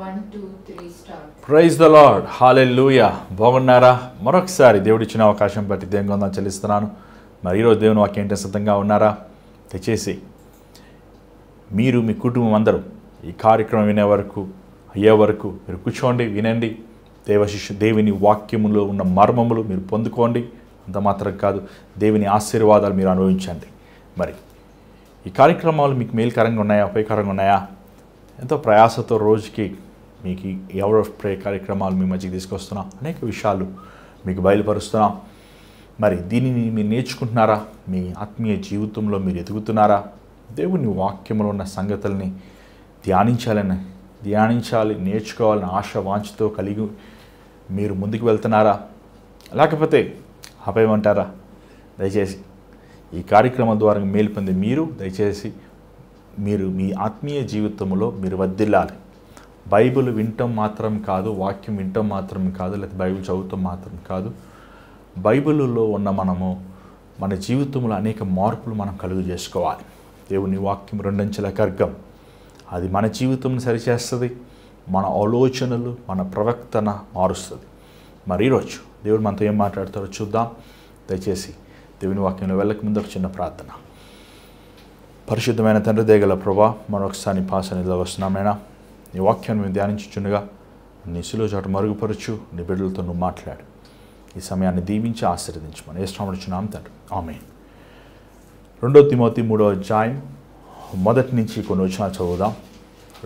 1, 2, 3 start. Praise the lord, హల్లెలూయా. బాగున్నారా? మరొకసారి దేవుడిచ్చిన అవకాశం బట్టి దేవుని వందనాలు చెల్లిస్తున్నాను. మరి ఈరోజు దేవుని వాక్యం ఏంటో సిద్ధంగా ఉన్నారా? దయచేసి మీరు మీ కుటుంబం అందరూ ఈ కార్యక్రమం వినే వరకు అయ్యే వరకు మీరు కూర్చోండి, వినండి. దేవుని వాక్యములో ఉన్న మర్మములు మీరు పొందుకోండి. అంత మాత్రం కాదు, దేవుని ఆశీర్వాదాలు మీరు అనుభవించండి. మరి ఈ కార్యక్రమాలు మీకు మేలుకరంగా ఉన్నాయా, ఉపయోగకరంగా ఉన్నాయా? ఎంతో ప్రయాసతో రోజుకి మీకు ఎవరో ప్రే కార్యక్రమాలు మీ మధ్యకి తీసుకొస్తున్నాం, అనేక విషయాలు మీకు బయలుపరుస్తున్నాం. మరి దీనిని మీరు నేర్చుకుంటున్నారా? మీ ఆత్మీయ జీవితంలో మీరు ఎదుగుతున్నారా? దేవుని వాక్యంలో ఉన్న సంగతుల్ని ధ్యానించాలి, నేర్చుకోవాలని ఆశ వాంఛతో కలిగి మీరు ముందుకు వెళ్తున్నారా? లేకపోతే ఆపేయమంటారా? దయచేసి ఈ కార్యక్రమం ద్వారా మేలు పొంది మీరు మీ ఆత్మీయ జీవితంలో మీరు వర్ధిల్లాలి. బైబిల్ వినటం మాత్రం కాదు, వాక్యం వినటం మాత్రం కాదు, లేకపోతే బైబిల్ చదువుతాం మాత్రం కాదు. బైబిల్లో ఉన్న మన జీవితంలో అనేక మార్పులు మనం కలుగు చేసుకోవాలి. దేవుని వాక్యం రెండంచెల ఖడ్గం, అది మన జీవితం సరిచేస్తుంది, మన ఆలోచనలు, మన ప్రవర్తన మారుస్తుంది. మరి ఈరోజు దేవుడు మనతో ఏం మాట్లాడతారో చూద్దాం. దయచేసి దేవుని వాక్యంలో వెళ్ళక ముందు ఒక చిన్న ప్రార్థన. పరిశుద్ధమైన తండ్రి దయగల ప్రభా, మరొకసారి నీ పాసనిలో వస్తున్నామైనా నీ వాక్యాన్ని మేము ధ్యానించుచుండగా నీ శిలువ చోట మరుగుపరచు, నీ బిడ్డలతో నువ్వు మాట్లాడు. ఈ సమయాన్ని దీవించి ఆశీర్వదించమని యేసునామమున తండ్రి, ఆమేన్. 2 తిమోతి 3వ అధ్యాయం మొదటి నుంచి కొన్ని వచనాలు చదువుదాం.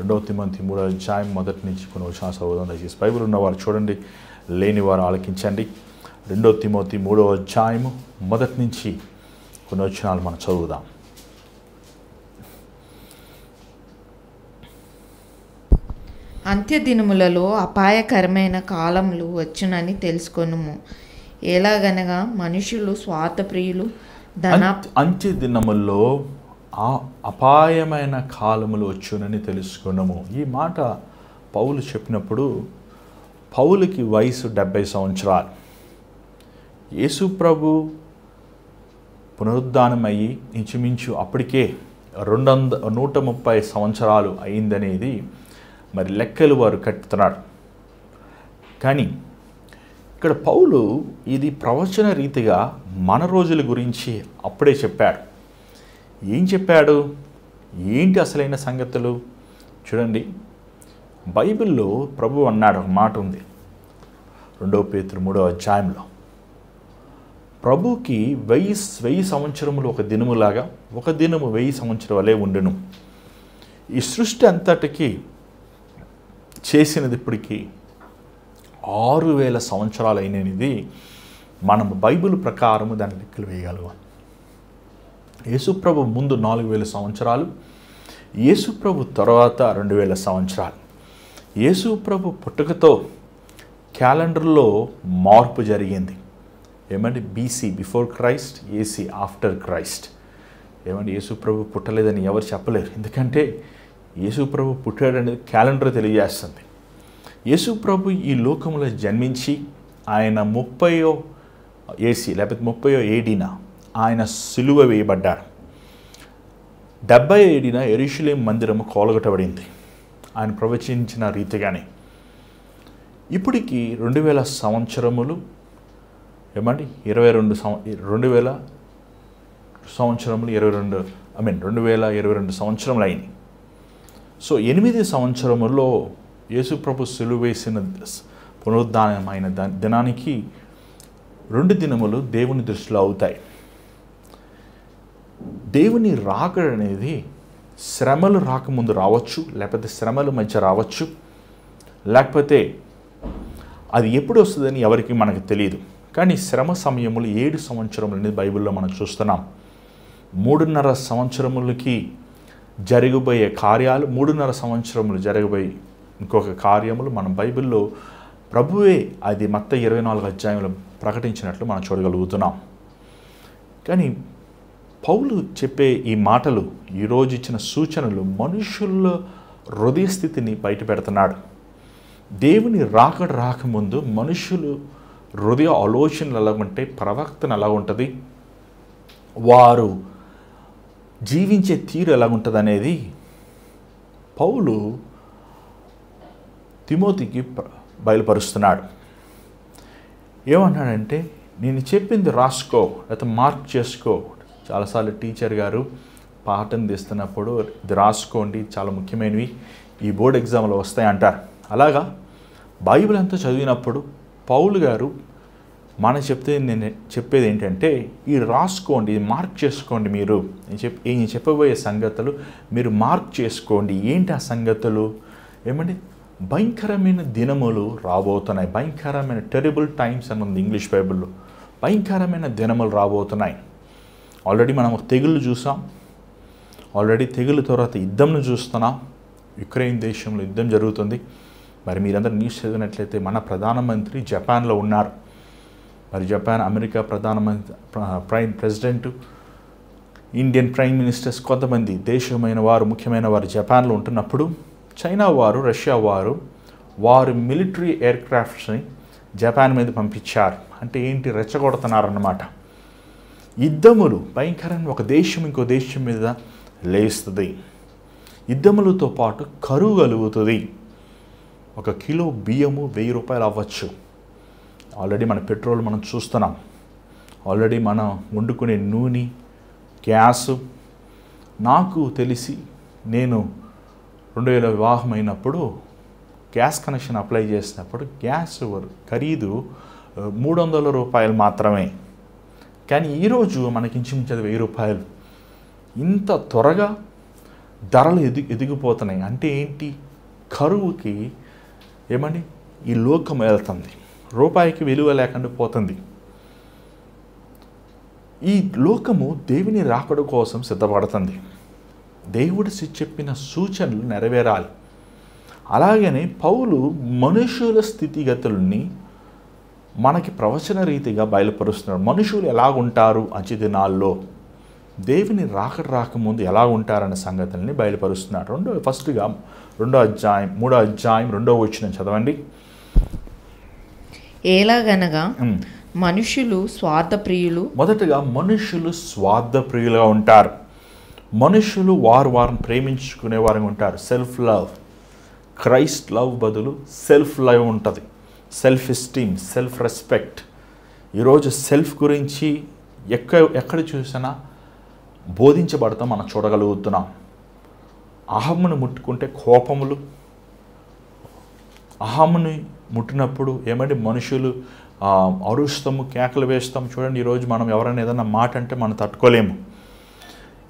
2 తిమోతి 3వ అధ్యాయం మొదటి నుంచి కొన్ని వచనాలు చదువుదాం. దయచేసి బైబిల్ ఉన్నవారు చూడండి, లేని వారు ఆలకించండి. 2 తిమోతి 3వ అధ్యాయము మొదటి నుంచి కొన్ని వచనాలు మనం చదువుదాం. అంత్యదినములలో అపాయకరమైన కాలములు వచ్చునని తెలుసుకొనుము. ఎలాగనగా మనుషులు స్వార్థప్రియులు, అంత్యదినముల్లో అపాయమైన కాలములు వచ్చునని తెలుసుకొనుము. ఈ మాట పౌలు చెప్పినప్పుడు పౌలుకి వయసు 70 సంవత్సరాలు. యేసు ప్రభు పునరుద్ధానమయ్యి ఇంచుమించు అప్పటికే 130 సంవత్సరాలు అయిందనేది మరి లెక్కలు వారు కట్టుతున్నారు. కానీ ఇక్కడ పౌలు ఇది ప్రవచన రీతిగా మన రోజుల గురించి అప్పుడే చెప్పాడు. ఏం చెప్పాడు? ఏంటి అసలైన సంగతులు? చూడండి, బైబిల్లో ప్రభు అన్నాడు, ఒక మాట ఉంది 2 పేతురు 3వ అధ్యాయంలో. ప్రభుకి 1000 సంవత్సరములు ఒక దినములాగా, ఒక దినము 1000 సంవత్సరం వలె ఉండును. ఈ సృష్టి అంతటికి చేసినది ఇప్పటికీ 6000 సంవత్సరాలు అయినది మనం బైబిల్ ప్రకారము దాని లెక్కలు వేయగలగాలి. యేసుప్రభు ముందు 4000 సంవత్సరాలు, యేసుప్రభు తర్వాత 2000 సంవత్సరాలు. యేసుప్రభు పుట్టుకతో క్యాలెండర్లో మార్పు జరిగింది. ఏమంటే BC before Christ, AC after Christ. ఏమంటే యేసుప్రభు పుట్టలేదని ఎవరు చెప్పలేరు, ఎందుకంటే యేసుప్రభు పుట్టాడనేది క్యాలెండర్ తెలియజేస్తుంది. యేసుప్రభు ఈ లోకంలో జన్మించి ఆయన 30వ ఏసీ లేకపోతే 30వ ఏడీన ఆయన సిలువ వేయబడ్డాడు. 70వ ఏడీన యెరూషలేము మందిరము కూలగొట్టబడింది ఆయన ప్రవచించిన రీతిగానే. ఇప్పటికి 2000 సంవత్సరములు, ఏమండి 2000 సంవత్సరములు 2022 సంవత్సరములు అయినాయి. సో 8 సంవత్సరముల్లో యేసుప్రభు సిలువ వేసిన పునరుద్ధానమైన దినానికి 2 దినములు దేవుని దృష్టిలో అవుతాయి. దేవుని రాకడ అనేది శ్రమలు రాకముందు రావచ్చు, లేకపోతే శ్రమల మధ్య రావచ్చు, లేకపోతే అది ఎప్పుడు వస్తుందని ఎవరికి మనకు తెలియదు. కానీ శ్రమ సమయములు 7 సంవత్సరములు అనేది బైబిల్లో మనం చూస్తున్నాం. 3.5 సంవత్సరములకి జరగబోయే కార్యాలు, 3.5 సంవత్సరములు జరగబోయే ఇంకొక కార్యములు మనం బైబిల్లో ప్రభువే అది మత్తయి 24 అధ్యాయంలో ప్రకటించినట్లు మనం చూడగలుగుతున్నాం. కానీ పౌలు చెప్పే ఈ మాటలు, ఈరోజు ఇచ్చిన సూచనలు మనుషుల హృదయ స్థితిని బయట పెడుతున్నాడు. దేవుని రాకముందు మనుషులు హృదయ ఆలోచనలు ఎలా ఉంటాయి, ప్రవర్తన ఎలా ఉంటుంది, వారు జీవించే తీరు ఎలా ఉంటుంది అనేది పౌలు తిమోతికి బయలుపరుస్తున్నాడు. ఏమన్నాడంటే, నేను చెప్పింది రాసుకో, లేకపోతే మార్క్ చేసుకో. చాలాసార్లు టీచర్ గారు పాఠం తీస్తున్నప్పుడు ఇది రాసుకోండి, చాలా ముఖ్యమైనవి, ఈ బోర్డ్ ఎగ్జామ్లో వస్తాయి అంటారు. అలాగా బైబిల్ అంతా చదివినప్పుడు పౌలు గారు నేను చెప్పేది ఏంటంటే, ఈ రాసుకోండి, ఇది మార్క్ చేసుకోండి. మీరు నేను చెప్పబోయే సంగతులు మీరు మార్క్ చేసుకోండి. ఏంటి ఆ సంగతులు? ఏమండి, భయంకరమైన దినములు రాబోతున్నాయి. భయంకరమైన టెరిబుల్ టైమ్స్ అని ఉంది ఇంగ్లీష్ బైబిల్లో. భయంకరమైన దినములు రాబోతున్నాయి. ఆల్రెడీ మనం తెగుళ్ళు చూసాం. ఆల్రెడీ తెగుళ్ళ తర్వాత యుద్ధంను చూస్తున్నాం. యుక్రెయిన్ దేశంలో యుద్ధం జరుగుతుంది. మరి మీరందరూ న్యూస్ చదివినట్లయితే మన ప్రధానమంత్రి జపాన్లో ఉన్నారు. మరి America president, Indian prime ministers, కొంతమంది దేశమైన వారు, ముఖ్యమైన వారు జపాన్లో ఉంటున్నప్పుడు చైనా వారు, రష్యా వారు మిలిటరీ ఎయిర్క్రాఫ్ట్స్ని జపాన్ మీద పంపించారు. అంటే ఏంటి? రెచ్చగొడుతున్నారన్నమాట. యుద్ధములు భయంకరంగా ఒక దేశం ఇంకో దేశం మీద లేస్తుంది. యుద్ధములతో పాటు కరువు కలుగుతుంది. 1 కిలో బియ్యము 1000 రూపాయలు అవ్వచ్చు. ఆల్రెడీ మన పెట్రోల్ మనం చూస్తున్నాం. ఆల్రెడీ మనం వండుకునే నూనె, గ్యాసు. నాకు తెలిసి నేను 2000 వివాహం అయినప్పుడు గ్యాస్ కనెక్షన్ అప్లై చేసినప్పుడు గ్యాస్ ఖరీదు 300 రూపాయలు మాత్రమే. కానీ ఈరోజు మనకి ఇంచుమించు 1000 రూపాయలు. ఇంత త్వరగా ధరలు ఎదిగిపోతున్నాయి. అంటే ఏంటి? కరువుకి ఏమండి ఈ లోకం వెళ్తుంది. రూపాయికి విలువ లేకుండా పోతుంది. ఈ లోకము దేవుని రాకడ కోసం సిద్ధపడుతుంది. దేవుడు చెప్పిన సూచనలు నెరవేరాలి. అలాగనే పౌలు మనుషుల స్థితిగతుల్ని మనకి ప్రవచన రీతిగా బయలుపరుస్తున్నాడు. మనుషులు ఎలాగుంటారు అంచె దినాల్లో, దేవుని రాకముందు ఎలా ఉంటారనే సంగతుల్ని బయలుపరుస్తున్నాడు. ఫస్ట్గా 2వ అధ్యాయం 3వ అధ్యాయం 2వ వచనం చదవండి. ఎలాగనగా మనుషులు స్వార్థప్రియులు. మొదటగా మనుషులు స్వార్థప్రియులుగా ఉంటారు. మనుషులు వారిని ప్రేమించుకునే వారిగా ఉంటారు. Self love. క్రైస్ట్ లవ్ బదులు సెల్ఫ్ లవ్ ఉంటుంది. Self esteem, self respect. ఈరోజు సెల్ఫ్ గురించి ఎక్కడ చూసినా బోధించబడతాం, మనం చూడగలుగుతున్నాం. అహమ్మును ముట్టుకుంటే కోపములు. అహమ్ముని ముట్టినప్పుడు ఏమంటే మనుషులు అరుస్తాము, కేకలు వేస్తాము. చూడండి, ఈరోజు మనం ఎవరైనా ఏదైనా మాట అంటే మనం తట్టుకోలేము.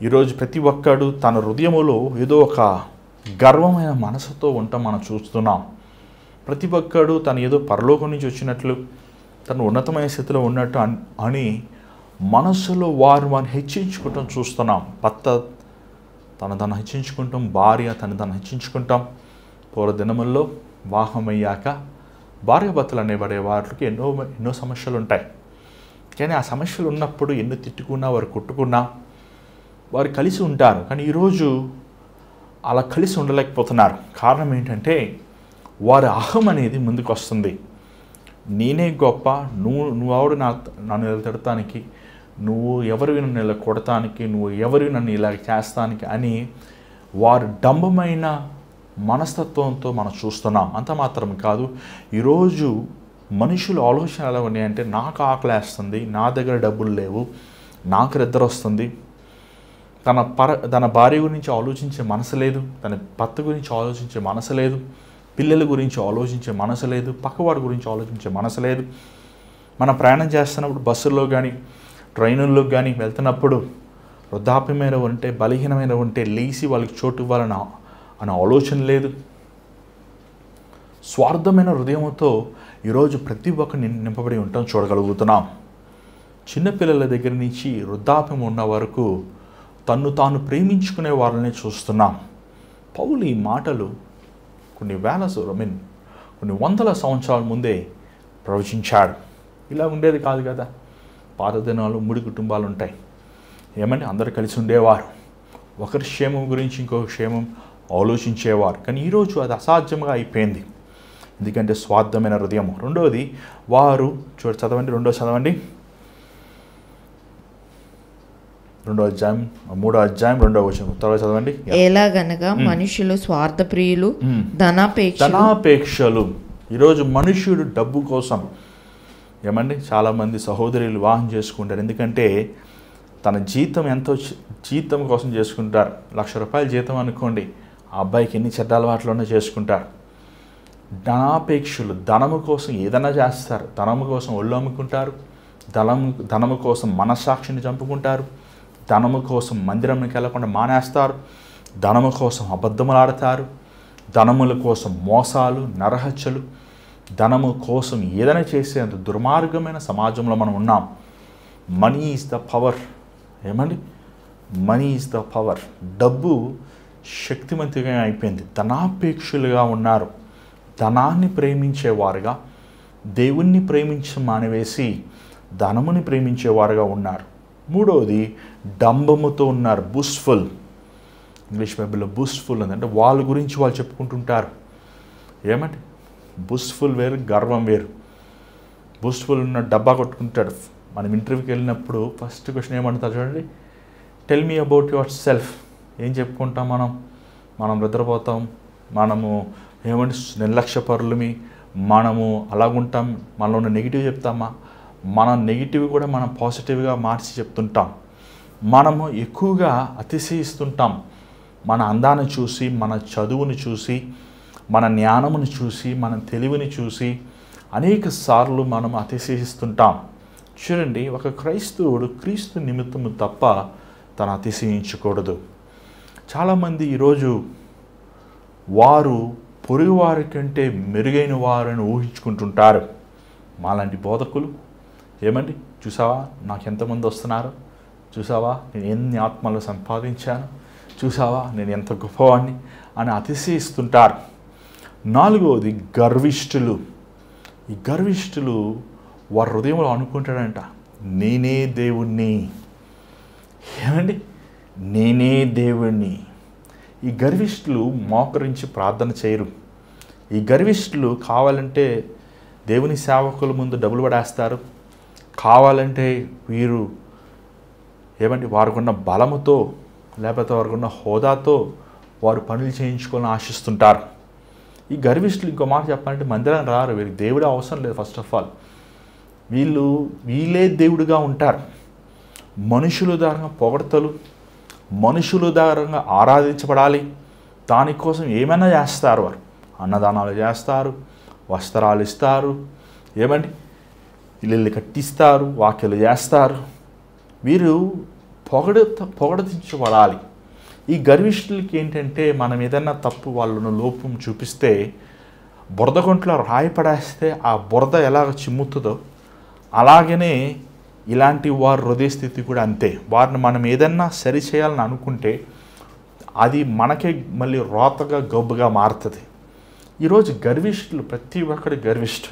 ఈరోజు ప్రతి ఒక్కడు తన హృదయములో ఏదో ఒక గర్వమైన మనసుతో ఉండటం మనం చూస్తున్నాం. ప్రతి ఒక్కడు తను ఏదో పరలోకం నుంచి వచ్చినట్లు, తను ఉన్నతమైన స్థితిలో ఉన్నట్టు అని మనసులో వారిని హెచ్చించుకుంటాం చూస్తున్నాం. భర్త తను హెచ్చించుకుంటాం, భార్య తను హెచ్చించుకుంటాం. పూర్వదినముల్లో వివాహమయ్యాక భార్యాభర్తలు అనేబడే వారికి ఎన్నో సమస్యలు ఉంటాయి. కానీ ఆ సమస్యలు ఉన్నప్పుడు ఎన్ని తిట్టుకున్నా, వారు కొట్టుకున్నా వారు కలిసి ఉంటారు. కానీ ఈరోజు అలా కలిసి ఉండలేకపోతున్నారు. కారణం ఏంటంటే వారి అహం అనేది ముందుకు వస్తుంది. నేనే గొప్ప, నువ్వు ఎవడు నన్ను ఇలా తిడటానికి, నువ్వు ఎవరివి నన్ను ఇలా కొడటానికి, నువ్వు ఎవరివి నన్ను ఇలా చేస్తానికి అని వారు డంబమైన మనస్తత్వంతో మనం చూస్తున్నాం. అంత మాత్రం కాదు, ఈరోజు మనుషుల ఆలోచన ఎలా ఉన్నాయంటే, నాకు ఆకలేస్తుంది, నా దగ్గర డబ్బులు లేవు, నాకు నిద్ర వస్తుంది. తన భార్య గురించి ఆలోచించే మనసు లేదు, తన భర్త గురించి ఆలోచించే మనసు లేదు, పిల్లల గురించి ఆలోచించే మనసు లేదు, పక్కవాడి గురించి ఆలోచించే మనసు లేదు. మనం ప్రయాణం చేస్తున్నప్పుడు బస్సుల్లో కానీ ట్రైనుల్లో కానీ వెళ్తున్నప్పుడు వృద్ధాప్యమైన ఉంటే, బలహీనమైన ఉంటే లేచి వాళ్ళకి చోటు ఇవ్వాలని అనే ఆలోచన లేదు. స్వార్థమైన హృదయంతో ఈరోజు ప్రతి ఒక్కరిని నింపబడి ఉండటం చూడగలుగుతున్నాం. చిన్నపిల్లల దగ్గర నుంచి వృద్ధాప్యం ఉన్న వరకు తన్ను తాను ప్రేమించుకునే వాళ్ళని చూస్తున్నాం. పౌలు ఈ మాటలు కొన్ని వందల సంవత్సరాల ముందే ప్రవచించాడు. ఇలా ఉండేది కాదు కదా. పాత దినాలు 3 కుటుంబాలు ఉంటాయి. ఏమంటే అందరు కలిసి ఉండేవారు. ఒకరి క్షేమం గురించి ఇంకొక క్షేమం ఆలోచించేవారు. కానీ ఈరోజు అది అసాధ్యంగా అయిపోయింది. ఎందుకంటే స్వార్థమైన హృదయం. రెండోది వారు చదవండి. 3వ అధ్యాయం 2వ వచనం త్వరగా చదవండి. ఎలాగనగా మనుషులు స్వార్థప్రియులు, ధనాపేక్షలు. ఈరోజు మనుష్యుడు డబ్బు కోసం చాలామంది సహోదరులు వివాహం చేసుకుంటారు. ఎందుకంటే తన జీతం కోసం చేసుకుంటారు. ₹1,00,000 జీతం అనుకోండి, ఆ అబ్బాయికి ఎన్ని చెడ్డ అలవాట్లోనే చేసుకుంటారు. ధనాపేక్షలు, ధనము కోసం ఏదైనా చేస్తారు. ధనము కోసం ఒళ్ళు అమ్ముకుంటారు, ధనము కోసం మనస్సాక్షిని చంపుకుంటారు, ధనము కోసం మందిరంకి వెళ్ళకుండా మానేస్తారు, ధనము కోసం అబద్ధములు ఆడతారు, ధనముల కోసం మోసాలు, నరహత్యలు, ధనము కోసం ఏదైనా చేసేంత దుర్మార్గమైన సమాజంలో మనం ఉన్నాం. Money is the power. Money is the power. డబ్బు శక్తివంతంగా అయిపోయింది. ధనాపేక్షలుగా ఉన్నారు. ధనాన్ని ప్రేమించేవారుగా దేవుణ్ణి మానేవేసి ధనముని ప్రేమించేవారుగా ఉన్నారు. 3వది డంబముతో ఉన్నారు. బుస్ఫుల్. ఇంగ్లీష్ బైబిల్లో బుస్ఫుల్ అంటే వాళ్ళ గురించి వాళ్ళు చెప్పుకుంటుంటారు. బుస్ఫుల్ వేరు, గర్వం వేరు. బుస్ఫుల్ ఉన్న డబ్బా కొట్టుకుంటాడు. మనం ఇంటర్వ్యూకి వెళ్ళినప్పుడు ఫస్ట్ క్వశ్చన్ ఏమంటారు చూడండి, tell me about your self. ఏం చెప్పుకుంటాం మనం నిద్రపోతాం, మనము నిర్లక్ష్యపరులమి, మనము అలాగుంటాం, మనలో ఉన్న నెగిటివ్ చెప్తామా, మన నెగిటివ్ కూడా మనం పాజిటివ్గా మార్చి చెప్తుంటాం. మనము ఎక్కువగా అతిశయిస్తుంటాం. మన అందాన్ని చూసి, మన చదువుని చూసి, మన జ్ఞానమును చూసి, మన తెలివిని చూసి అనేక సార్లు మనం అతిశయిస్తుంటాం. చూడండి, ఒక క్రైస్తవుడు క్రీస్తు నిమిత్తము తప్ప తను అతిశయించకూడదు. చాలామంది ఈరోజు వారు పొరుగువారి కంటే మెరుగైన వారని ఊహించుకుంటుంటారు. మాలాంటి బోధకులు చూసావా నాకు ఎంతమంది వస్తున్నారు, చూసావా నేను ఎన్ని ఆత్మలు సంపాదించాను, చూసావా నేను ఎంత గొప్పవాడిని అని అతిశయిస్తుంటారు. 4వది గర్విష్ఠులు. ఈ గర్విష్ఠులు వారి హృదయంలో అనుకుంటాడంట, నేనే దేవుణ్ణి. నేనే దేవుణ్ణి. ఈ గర్విష్ఠులు మోకరించి ప్రార్థన చేయరు. ఈ గర్విష్ఠులు కావాలంటే దేవుని సేవకుల ముందు డబ్బులు పడేస్తారు. కావాలంటే వీరు వారికున్న బలముతో లేకపోతే వారికున్న హోదాతో వారు పనులు చేయించుకోవాలని ఆశిస్తుంటారు. ఈ గర్విష్ఠులు ఇంకో మాట చెప్పాలంటే మందిరానికి రారు. వీరికి దేవుడు అవసరం లేదు. ఫస్ట్ ఆఫ్ ఆల్ వీళ్ళే దేవుడిగా ఉంటారు. మనుషుల ద్వారా పొగడతలు, మనుషుల ద్వారా ఆరాధించబడాలి, దానికోసం ఏమైనా చేస్తారు. వారు అన్నదానాలు చేస్తారు, వస్త్రాలు ఇస్తారు, ఇల్లు కట్టిస్తారు, వాక్యలు చేస్తారు. వీరు పొగడించబడాలి. ఈ గర్విష్ఠులకి ఏంటంటే మనం ఏదైనా తప్పు వాళ్ళను లోపం చూపిస్తే బురద గుంటలో రాయి పడేస్తే ఆ బురద ఎలాగ చిమ్ముతుందో అలాగనే ఇలాంటి వారి హృదయ స్థితి కూడా అంతే. వారిని మనం ఏదన్నా సరి చేయాలని అనుకుంటే అది మనకే మళ్ళీ రోతగా గబ్బుగా మారుతుంది. ఈరోజు గర్విష్ఠులు, ప్రతి ఒక్కడి గర్విష్ఠు.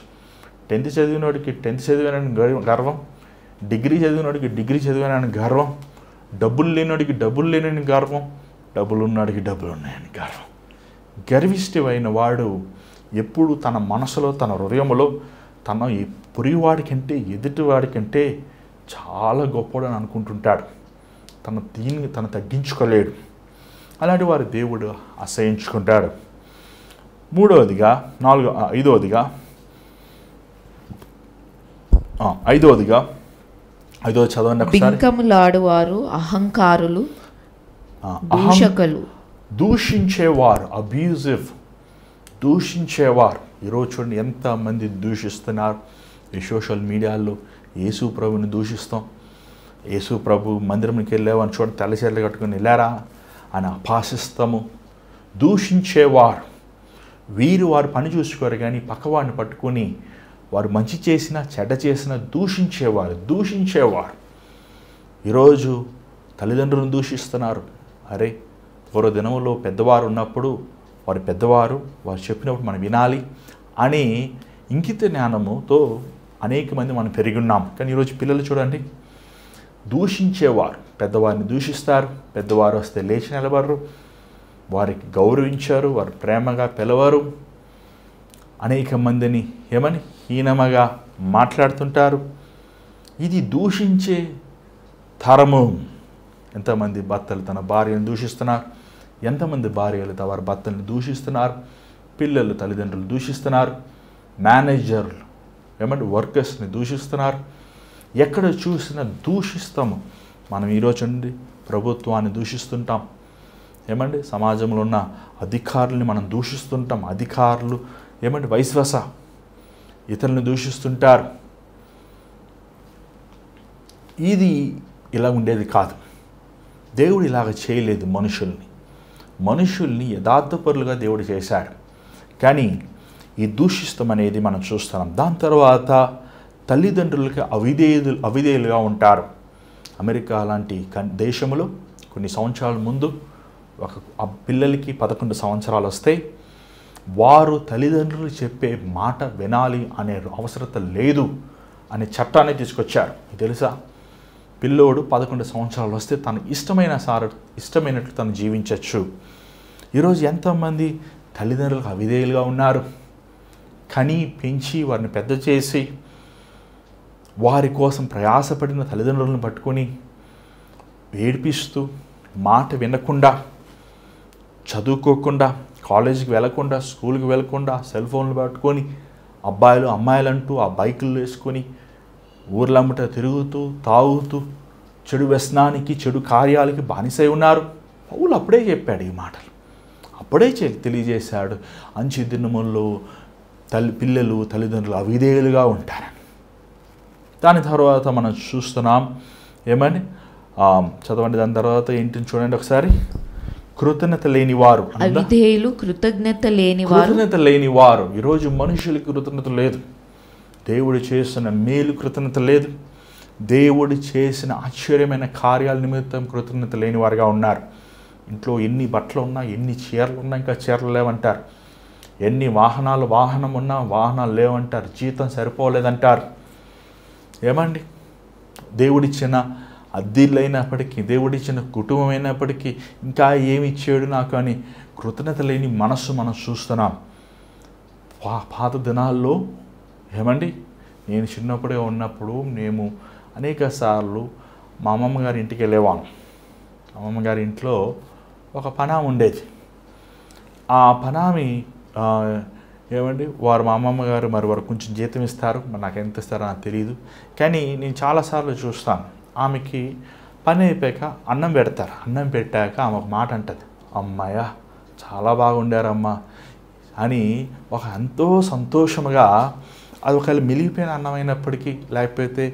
10th చదివినోడికి 10th చదివానని గర్వం, డిగ్రీ చదివినోడికి డిగ్రీ చదివానని గర్వం, డబ్బులు లేనోడికి డబ్బులు లేనని గర్వం, డబ్బులు ఉన్నోడికి డబ్బులు ఉన్నాయని గర్వం. గర్విష్ఠువైన వాడు ఎప్పుడు తన మనసులో, తన హృదయంలో తన పొరివాడికంటే ఎదుటివాడికంటే చాలా గొప్పవాడని అనుకుంటుంటాడు. తను తగ్గించుకోలేడు. అలాంటి వారు దేవుడు అసహించుకుంటాడు. 3వదిగా 5వదిగా 5వదిగా చదవండి. బింకములాడువారు, అహంకారులు, దూషకులు. దూషించేవారు, అబ్యూజివ్, దూషించేవారు. ఈరోజు చూడండి ఎంతమంది దూషిస్తున్నారు. ఈ సోషల్ మీడియాలో యేసు ప్రభుని దూషిస్తాం. యేసు ప్రభు మందిరంకి వెళ్ళావని చూడండి, తెల్లచీరలు కట్టుకుని వెళ్ళారా అని అపహాసిస్తాము. దూషించేవారు వీరు వారు పని చూసుకోరు, కానీ పక్కవాడిని పట్టుకొని వారు మంచి చేసినా చెడ్డ చేసినా దూషించేవారు. ఈరోజు తల్లిదండ్రులను దూషిస్తున్నారు. అరే పూర్వ దినములో పెద్దవారు ఉన్నప్పుడు వారు చెప్పినప్పుడు మనం వినాలి అని ఇంకిత జ్ఞానముతో అనేక మంది మనం పెరిగి ఉన్నాం. కానీ ఈరోజు పిల్లలు చూడండి, దూషించేవారు పెద్దవారిని దూషిస్తారు. పెద్దవారు వస్తే లేచి నిలబడరు, వారికి గౌరవించారు, వారు ప్రేమగా పిలవరు. అనేక మందిని హీనముగా మాట్లాడుతుంటారు. ఇది దూషించే తరము. ఎంతమంది భర్తలు తన భార్యను దూషిస్తున్నారు, ఎంతమంది భార్యలు వారి భర్తలను దూషిస్తున్నారు, పిల్లలు తల్లిదండ్రులు దూషిస్తున్నారు, మేనేజర్లు వర్కర్స్ని దూషిస్తున్నారు. ఎక్కడ చూసినా దూషిస్తాము. మనం ఈరోజు నుండి ప్రభుత్వాన్ని దూషిస్తుంటాం, సమాజంలో ఉన్న అధికారుల్ని మనం దూషిస్తుంటాం. అధికారులు వైస్ వర్సా ఇతరులను దూషిస్తుంటారు. ఇది ఇలా ఉండేది కాదు. దేవుడు ఇలాగ చేయలేదు. మనుషుల్ని యథార్థపరులుగా దేవుడు చేశాడు. కానీ ఈ దూషిస్తం అనేది మనం చూస్తున్నాం. దాని తర్వాత తల్లిదండ్రులకి అవిధేయులుగా ఉంటారు. అమెరికా లాంటి దేశంలో కొన్ని సంవత్సరాల ముందు ఒక పిల్లలకి 11 సంవత్సరాలు వస్తే వారు తల్లిదండ్రులు చెప్పే మాట వినాలి అనే అవసరత లేదు అనే చట్టాన్ని తీసుకొచ్చారు. తెలుసా? పిల్లోడు 11 సంవత్సరాలు వస్తే తను ఇష్టమైనట్లు తను జీవించవచ్చు. ఈరోజు ఎంతోమంది తల్లిదండ్రులకు అవిధేయులుగా ఉన్నారు. కని పెంచి వారిని పెద్ద చేసి వారి కోసం ప్రయాసపడిన తల్లిదండ్రులను పట్టుకొని ఏడిపిస్తూ, మాట వినకుండా, చదువుకోకుండా, కాలేజీకి వెళ్లకుండా, స్కూల్కి వెళ్లకుండా, సెల్ ఫోన్లు పట్టుకొని అబ్బాయిలు అమ్మాయిలు అంటూ ఆ బైకులు వేసుకొని ఊర్లమ్మట తిరుగుతూ, తాగుతూ, చెడు వ్యసనానికి, చెడు కార్యాలకి బానిసై ఉన్నారు. పౌలు అప్పుడే చెప్పాడు ఈ మాటలు. అప్పుడే తెలియజేశాడు, అంచె దినముల్లో పిల్లలు తల్లిదండ్రులు అవిధేయులుగా ఉంటారని. దాని తర్వాత మనం చూస్తున్నాం చదవండి. దాని తర్వాత ఏంటిని చూడండి ఒకసారి. కృతజ్ఞత లేనివారు, అవిధేయులు, కృతజ్ఞత లేనివారు. ఈరోజు మనుషులకి కృతజ్ఞత లేదు. దేవుడు చేసిన మేలు కృతజ్ఞత లేదు. దేవుడు చేసిన ఆశ్చర్యమైన కార్యాల నిమిత్తం కృతజ్ఞత లేనివారుగా ఉన్నారు. ఇంట్లో ఎన్ని బట్టలు ఉన్నా, ఎన్ని చీరలు ఉన్నా ఇంకా చీరలు లేవంటారు. ఎన్ని వాహనం ఉన్నా వాహనాలు లేవంటారు. జీతం సరిపోలేదంటారు. దేవుడిచ్చిన అద్దెలు అయినప్పటికీ, దేవుడిచ్చిన కుటుంబం అయినప్పటికీ ఇంకా ఏమి ఇచ్చాడు నాకు అని కృతజ్ఞత లేని మనస్సు మనం చూస్తున్నాం. పాత దినాల్లో నేను చిన్నప్పుడే ఉన్నప్పుడు మేము అనేక సార్లు మా అమ్మమ్మ గారి ఇంటికి వెళ్ళేవాళ్ళం. అమ్మమ్మ గారి ఇంట్లో ఒక పనామి ఉండేది. ఆ పనామి వారు మా అమ్మమ్మ గారు వారు కొంచెం జీతం ఇస్తారు, నాకు ఎంత ఇస్తారో నాకు తెలియదు. కానీ నేను చాలాసార్లు చూస్తాను, ఆమెకి పని అయిపోయాక అన్నం పెడతారు. అన్నం పెట్టాక ఆమె ఒక మాట అంటుంది, అమ్మాయ చాలా బాగుండారమ్మా అని ఎంతో సంతోషముగా. అది ఒకవేళ మిలిగిపోయిన అన్నం అయినప్పటికీ, లేకపోతే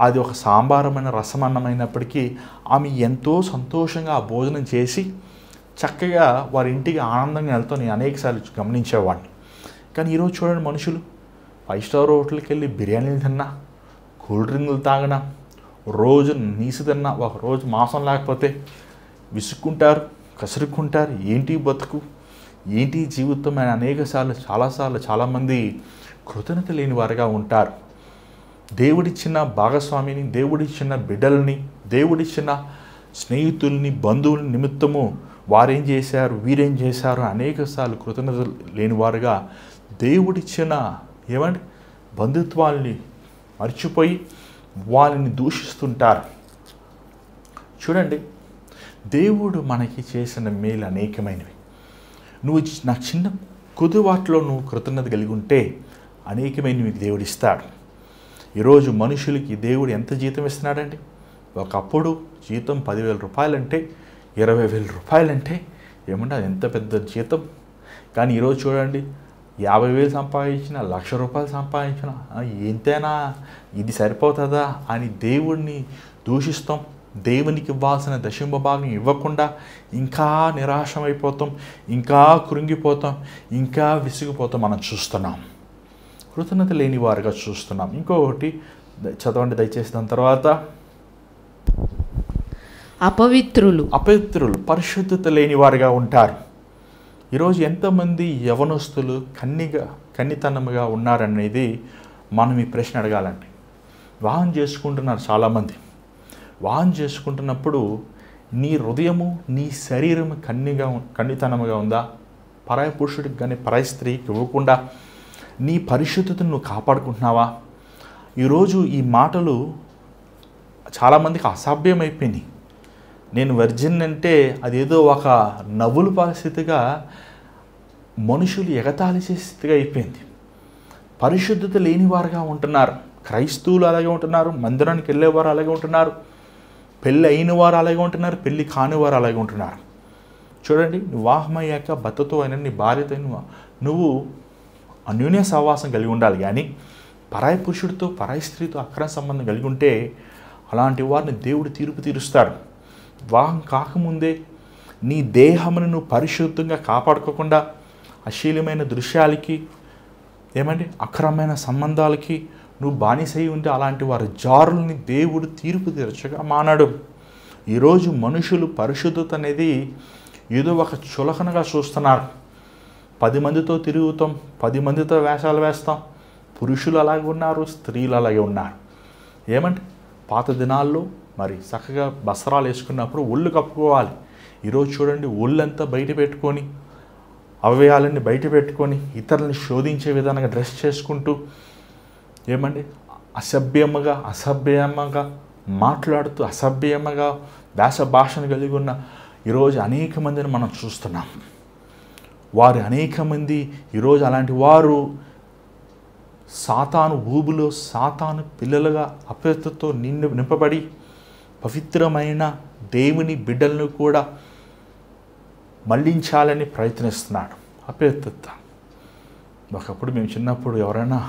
అది ఒక సాంబారమైన రసం అన్నం అయినప్పటికీ ఆమె ఎంతో సంతోషంగా ఆ భోజనం చేసి చక్కగా వారి ఇంటికి ఆనందంగా వెళ్తూ నేను అనేకసార్లు గమనించేవాడిని. కానీ ఈరోజు చూడండి, మనుషులు 5 స్టార్ హోటల్కి వెళ్ళి బిర్యానీలు తిన్నా, కూల్ డ్రింకులు తాగినా, రోజు నీసు తిన్నా, ఒక రోజు మాంసం లేకపోతే విసుక్కుంటారు, కసురుక్కుంటారు. ఏంటి బతుకు, ఏంటి జీవితం అని చాలాసార్లు చాలామంది కృతజ్ఞత లేని వారుగా ఉంటారు. దేవుడిచ్చిన భాగస్వామిని, దేవుడిచ్చిన బిడ్డల్ని, దేవుడిచ్చిన స్నేహితుల్ని, బంధువుల నిమిత్తము వారేం చేశారు, వీరేం చేశారు అనేకసార్లు కృతజ్ఞత లేనివారుగా దేవుడిచ్చిన బంధుత్వాల్ని మర్చిపోయి వాళ్ళని దూషిస్తుంటారు. చూడండి, దేవుడు మనకి చేసిన మేలు అనేకమైనవి. నువ్వు నా చిన్న కొద్దివాటిలో నువ్వు కృతజ్ఞత కలిగి ఉంటే అనేకమైనవి దేవుడు ఇస్తాడు. ఈరోజు మనుషులకి దేవుడు ఎంత జీతం ఇస్తున్నాడండి? ఒకప్పుడు జీతం 10,000 రూపాయలంటే, 20,000 రూపాయలంటే అది ఎంత పెద్ద జీతం. కానీ ఈరోజు చూడండి, 50,000 సంపాదించిన, 1,00,000 రూపాయలు సంపాదించిన, ఎంతైనా ఇది సరిపోతుందా అని దేవుడిని దూషిస్తాం. దేవునికి ఇవ్వాల్సిన దశమ భాగం ఇవ్వకుండా ఇంకా నిరాశమైపోతాం, ఇంకా కృంగిపోతాం, ఇంకా విసిగిపోతాం. మనం చూస్తున్నాం, కృతజ్ఞత లేని వారుగా చూస్తున్నాం. ఇంకొకటి చదవండి దయచేసి. దాని తర్వాత అపవిత్రులు, పరిశుద్ధత లేని వారుగా ఉంటారు. ఈరోజు ఎంతమంది యవనస్తులు కన్నితనముగా ఉన్నారనేది మనం ఈ ప్రశ్న అడగాలండి. వివాహం చేసుకుంటున్నారు చాలామంది. వివాహం చేసుకుంటున్నప్పుడు నీ హృదయము, నీ శరీరము కన్నితనముగా ఉందా? పరాయి పురుషుడికి కానీ పరాయి స్త్రీకి ఇవ్వకుండా నీ పరిశుద్ధతను నువ్వు కాపాడుకుంటున్నావా? ఈరోజు ఈ మాటలు చాలామందికి అసభ్యమైపోయినాయి. నేను వర్జిన్ అంటే అదేదో ఒక నవ్వుల పరిస్థితిగా మనుషులు ఎగతాళి చేసే స్థితిగా అయిపోయింది. పరిశుద్ధత లేని వారుగా ఉంటున్నారు. క్రైస్తవులు అలాగే ఉంటున్నారు, మందిరానికి వెళ్ళేవారు అలాగే ఉంటున్నారు, పెళ్ళి అయిన వారు అలాగే ఉంటున్నారు, పెళ్ళి కాని వారు అలాగే ఉంటున్నారు. చూడండి, వివాహమయ్యాక భర్తతో అయినా నీ భార్యతో నువ్వు అన్యోన్య సహవాసం కలిగి ఉండాలి. కానీ పరాయి పురుషుడితో పరాయి స్త్రీతో అక్రమ సంబంధం కలిగి ఉంటే అలాంటి వారిని దేవుడు తీర్పు తీరుస్తాడు. వివాహం కాకముందే నీ దేహమును నువ్వు పరిశుద్ధంగా కాపాడుకోకుండా అశ్లీలమైన దృశ్యాలకి అక్రమమైన సంబంధాలకి నువ్వు బానిసై ఉంటే అలాంటి వారి జారుల్ని దేవుడు తీర్పు తీర్చగా మానాడు. ఈరోజు మనుషులు పరిశుద్ధత అనేది ఏదో ఒక చులకనగా చూస్తున్నారు. 10 మందితో తిరుగుతాం, 10 మందితో వేషాలు వేస్తాం. పురుషులు అలాగే ఉన్నారు, స్త్రీలు అలాగే ఉన్నారు. పాత దినాల్లో మరి చక్కగా వస్త్రాలు వేసుకున్నప్పుడు ఒళ్ళు కప్పుకోవాలి. ఈరోజు చూడండి, ఒళ్ళంతా బయట పెట్టుకొని, అవయవాలన్నీ బయట పెట్టుకొని, ఇతరులని శోధించే విధానంగా డ్రెస్ చేసుకుంటూ అసభ్యంగా మాట్లాడుతూ అసభ్యంగా భాషను కలిగి ఉన్న ఈరోజు అనేక మందిని మనం చూస్తున్నాం. వారు అనేక మంది ఈరోజు అలాంటి వారు సాతాను ఊబులో సాతాను పిల్లలుగా అపవిత్రతతో నింపబడి పవిత్రమైన దేవుని బిడ్డలను కూడా మళ్లించాలని ప్రయత్నిస్తున్నాడు. అపవిత్రత ఒకప్పుడు మేము చిన్నప్పుడు ఎవరైనా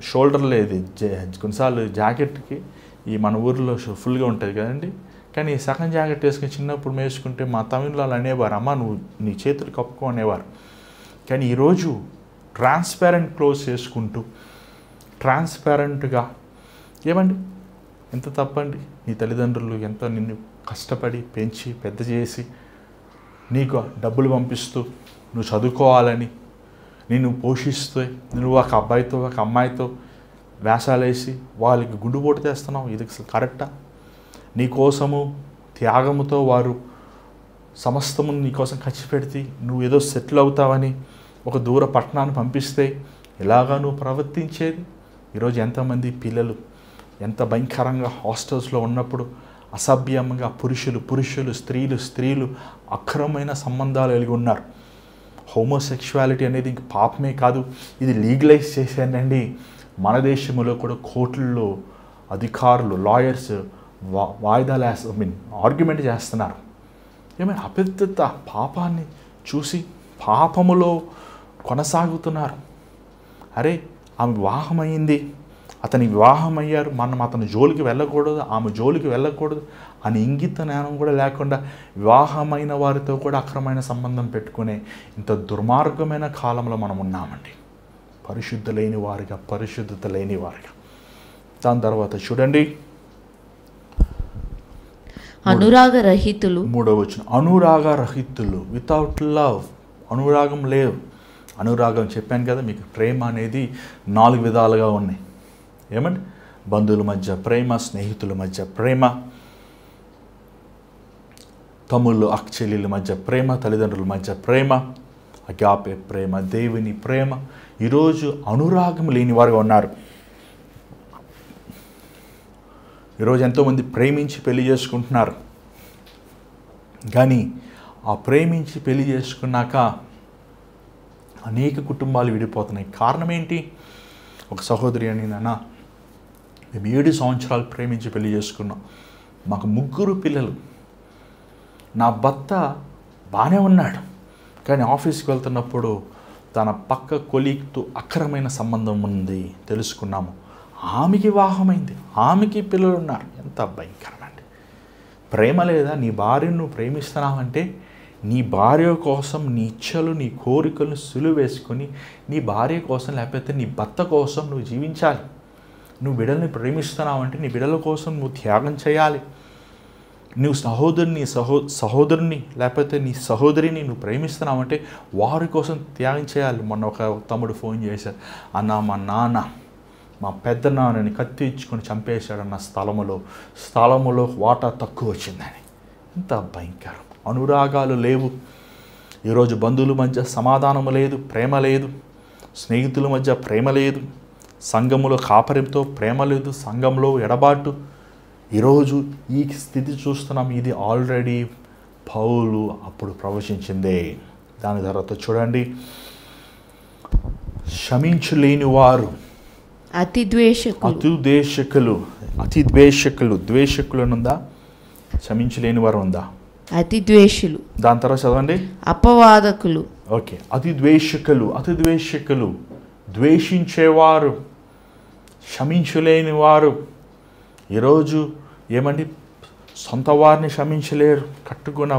షోల్డర్ లేదు, కొన్నిసార్లు జాకెట్కి ఈ మన ఊరిలో ఫుల్గా ఉంటుంది కదండి, కానీ సగం జాకెట్ వేసుకుని చిన్నప్పుడు వేసుకుంటే మా తమిళలో అనేవారు, అమ్మ నువ్వు నీ చేతులు కప్పుకో అనేవారు. కానీ ఈరోజు ట్రాన్స్పరెంట్ క్లోత్స్ వేసుకుంటూ ట్రాన్స్పరెంట్గా ఎంత తప్పండి. నీ తల్లిదండ్రులు ఎంతో నిన్ను కష్టపడి పెంచి పెద్ద చేసి నీకు డబ్బులు పంపిస్తూ నువ్వు చదువుకోవాలని నిన్ను పోషిస్తూ నువ్వు ఒక అబ్బాయితో ఒక అమ్మాయితో వేషాలు వేసి వాళ్ళకి గుండుపోటు తెస్తున్నావు. ఇది కరెక్టా? నీ కోసము త్యాగముతో వారు సమస్తము నీకోసం ఖర్చు పెడితే నువ్వు ఏదో సెటిల్ అవుతావని ఒక దూర పట్టణాన్ని పంపిస్తే ఇలాగా నువ్వు ప్రవర్తించేది. ఈరోజు ఎంతమంది పిల్లలు ఎంత భయంకరంగా హాస్టల్స్లో ఉన్నప్పుడు అసభ్యంగా పురుషులు స్త్రీలు అక్రమమైన సంబంధాలు కలిగి ఉన్నారు. హోమోసెక్షువాలిటీ అనేది ఇంక పాపమే కాదు, ఇది లీగలైజ్ చేశానండి. మన దేశంలో కూడా కోర్టుల్లో అధికారులు లాయర్స్ వాయిదాలు ఆర్గ్యుమెంట్ చేస్తున్నారు. అపవిత్రత పాపాన్ని చూసి పాపములో కొనసాగుతున్నారు. అరే ఆమె వివాహం అయ్యింది, అతని వివాహం అయ్యారు, మనం అతని జోలికి వెళ్ళకూడదు, ఆమె జోలికి వెళ్ళకూడదు అని ఇంగిత జ్ఞానం కూడా లేకుండా వివాహమైన వారితో కూడా అక్రమైన సంబంధం పెట్టుకునే ఇంత దుర్మార్గమైన కాలంలో మనం ఉన్నామండి. పరిశుద్ధత లేని వారిగా. దాని తర్వాత చూడండి అనురాగరహితులు. 3వ వచనం, అనురాగరహితులు, వితౌట్ లవ్. అనురాగం లేదు. అనురాగం చెప్పాను కదా మీకు, ప్రేమ అనేది 4 విధాలుగా ఉన్నాయి. బంధువుల మధ్య ప్రేమ, స్నేహితుల మధ్య ప్రేమ, తమ్ముళ్ళు అక్కచెల్లెల మధ్య ప్రేమ, తల్లిదండ్రుల మధ్య ప్రేమ, అగాపే ప్రేమ, దేవుని ప్రేమ. ఈరోజు అనురాగం లేని వారుగా ఉన్నారు. ఈరోజు ఎంతోమంది ప్రేమించి పెళ్లి చేసుకుంటున్నారు, కానీ ఆ ప్రేమించి పెళ్లి చేసుకున్నాక అనేక కుటుంబాలు విడిపోతున్నాయి. కారణం ఏంటి? ఒక సహోదరి అని, నాన్న మేము 7 సంవత్సరాలు ప్రేమించి పెళ్లి చేసుకున్నాం, మాకు 3 పిల్లలు, నా భర్త బాగానే ఉన్నాడు, కానీ ఆఫీస్కి వెళ్తున్నప్పుడు తన పక్క కొలీగ్తో అక్రమైన సంబంధం ఉంది తెలుసుకున్నాము. ఆమెకి వివాహమైంది, ఆమెకి పిల్లలు ఉన్నారు. ఎంత భయంకరమండి. ప్రేమ లేదా? నీ భార్యను నువ్వు ప్రేమిస్తున్నావంటే నీ భార్య కోసం నీ ఇచ్చలు నీ కోరికలను సులువు వేసుకొని నీ భార్య కోసం లేకపోతే నీ భర్త కోసం నువ్వు జీవించాలి. నువ్వు బిడ్డల్ని ప్రేమిస్తున్నావంటే నీ బిడ్డల కోసం నువ్వు త్యాగం చేయాలి. నువ్వు సహోదరుని లేకపోతే నీ సహోదరిని నువ్వు ప్రేమిస్తున్నావంటే వారి కోసం త్యాగం చేయాలి. మొన్న ఒక తమ్ముడు ఫోన్ చేశారు, అన్న మా నాన్న మా పెద్ద నాన్నని కత్తి ఇచ్చుకొని చంపేశాడన్న స్థలములో వాటా తక్కువ వచ్చిందని. ఇంత భయంకరం. అనురాగాలు లేవు. ఈరోజు బంధువుల మధ్య సమాధానము లేదు, ప్రేమ లేదు. స్నేహితుల మధ్య ప్రేమ లేదు. సంఘములో కాపరితో ప్రేమ లేదు. సంఘంలో ఎడబాటు. ఈరోజు ఈ స్థితి చూస్తున్నాం. ఇది ఆల్రెడీ పౌలు అప్పుడు ప్రవచించిందే. దాని తర్వాత చూడండి, క్షమించలేని వారు, అతి ద్వేషకులు, ద్వేషకులు ఉందా? క్షమించలేని వారు ఉందా? అతి ద్వేషులు. దాని తర్వాత చదవండి, అపవాదకులు. ఓకే, అతి ద్వేషకులు, ద్వేషించేవారు, క్షమించలేని వారు. ఈరోజు ఏమండి, సొంత వారిని క్షమించలేరు, కట్టుకున్న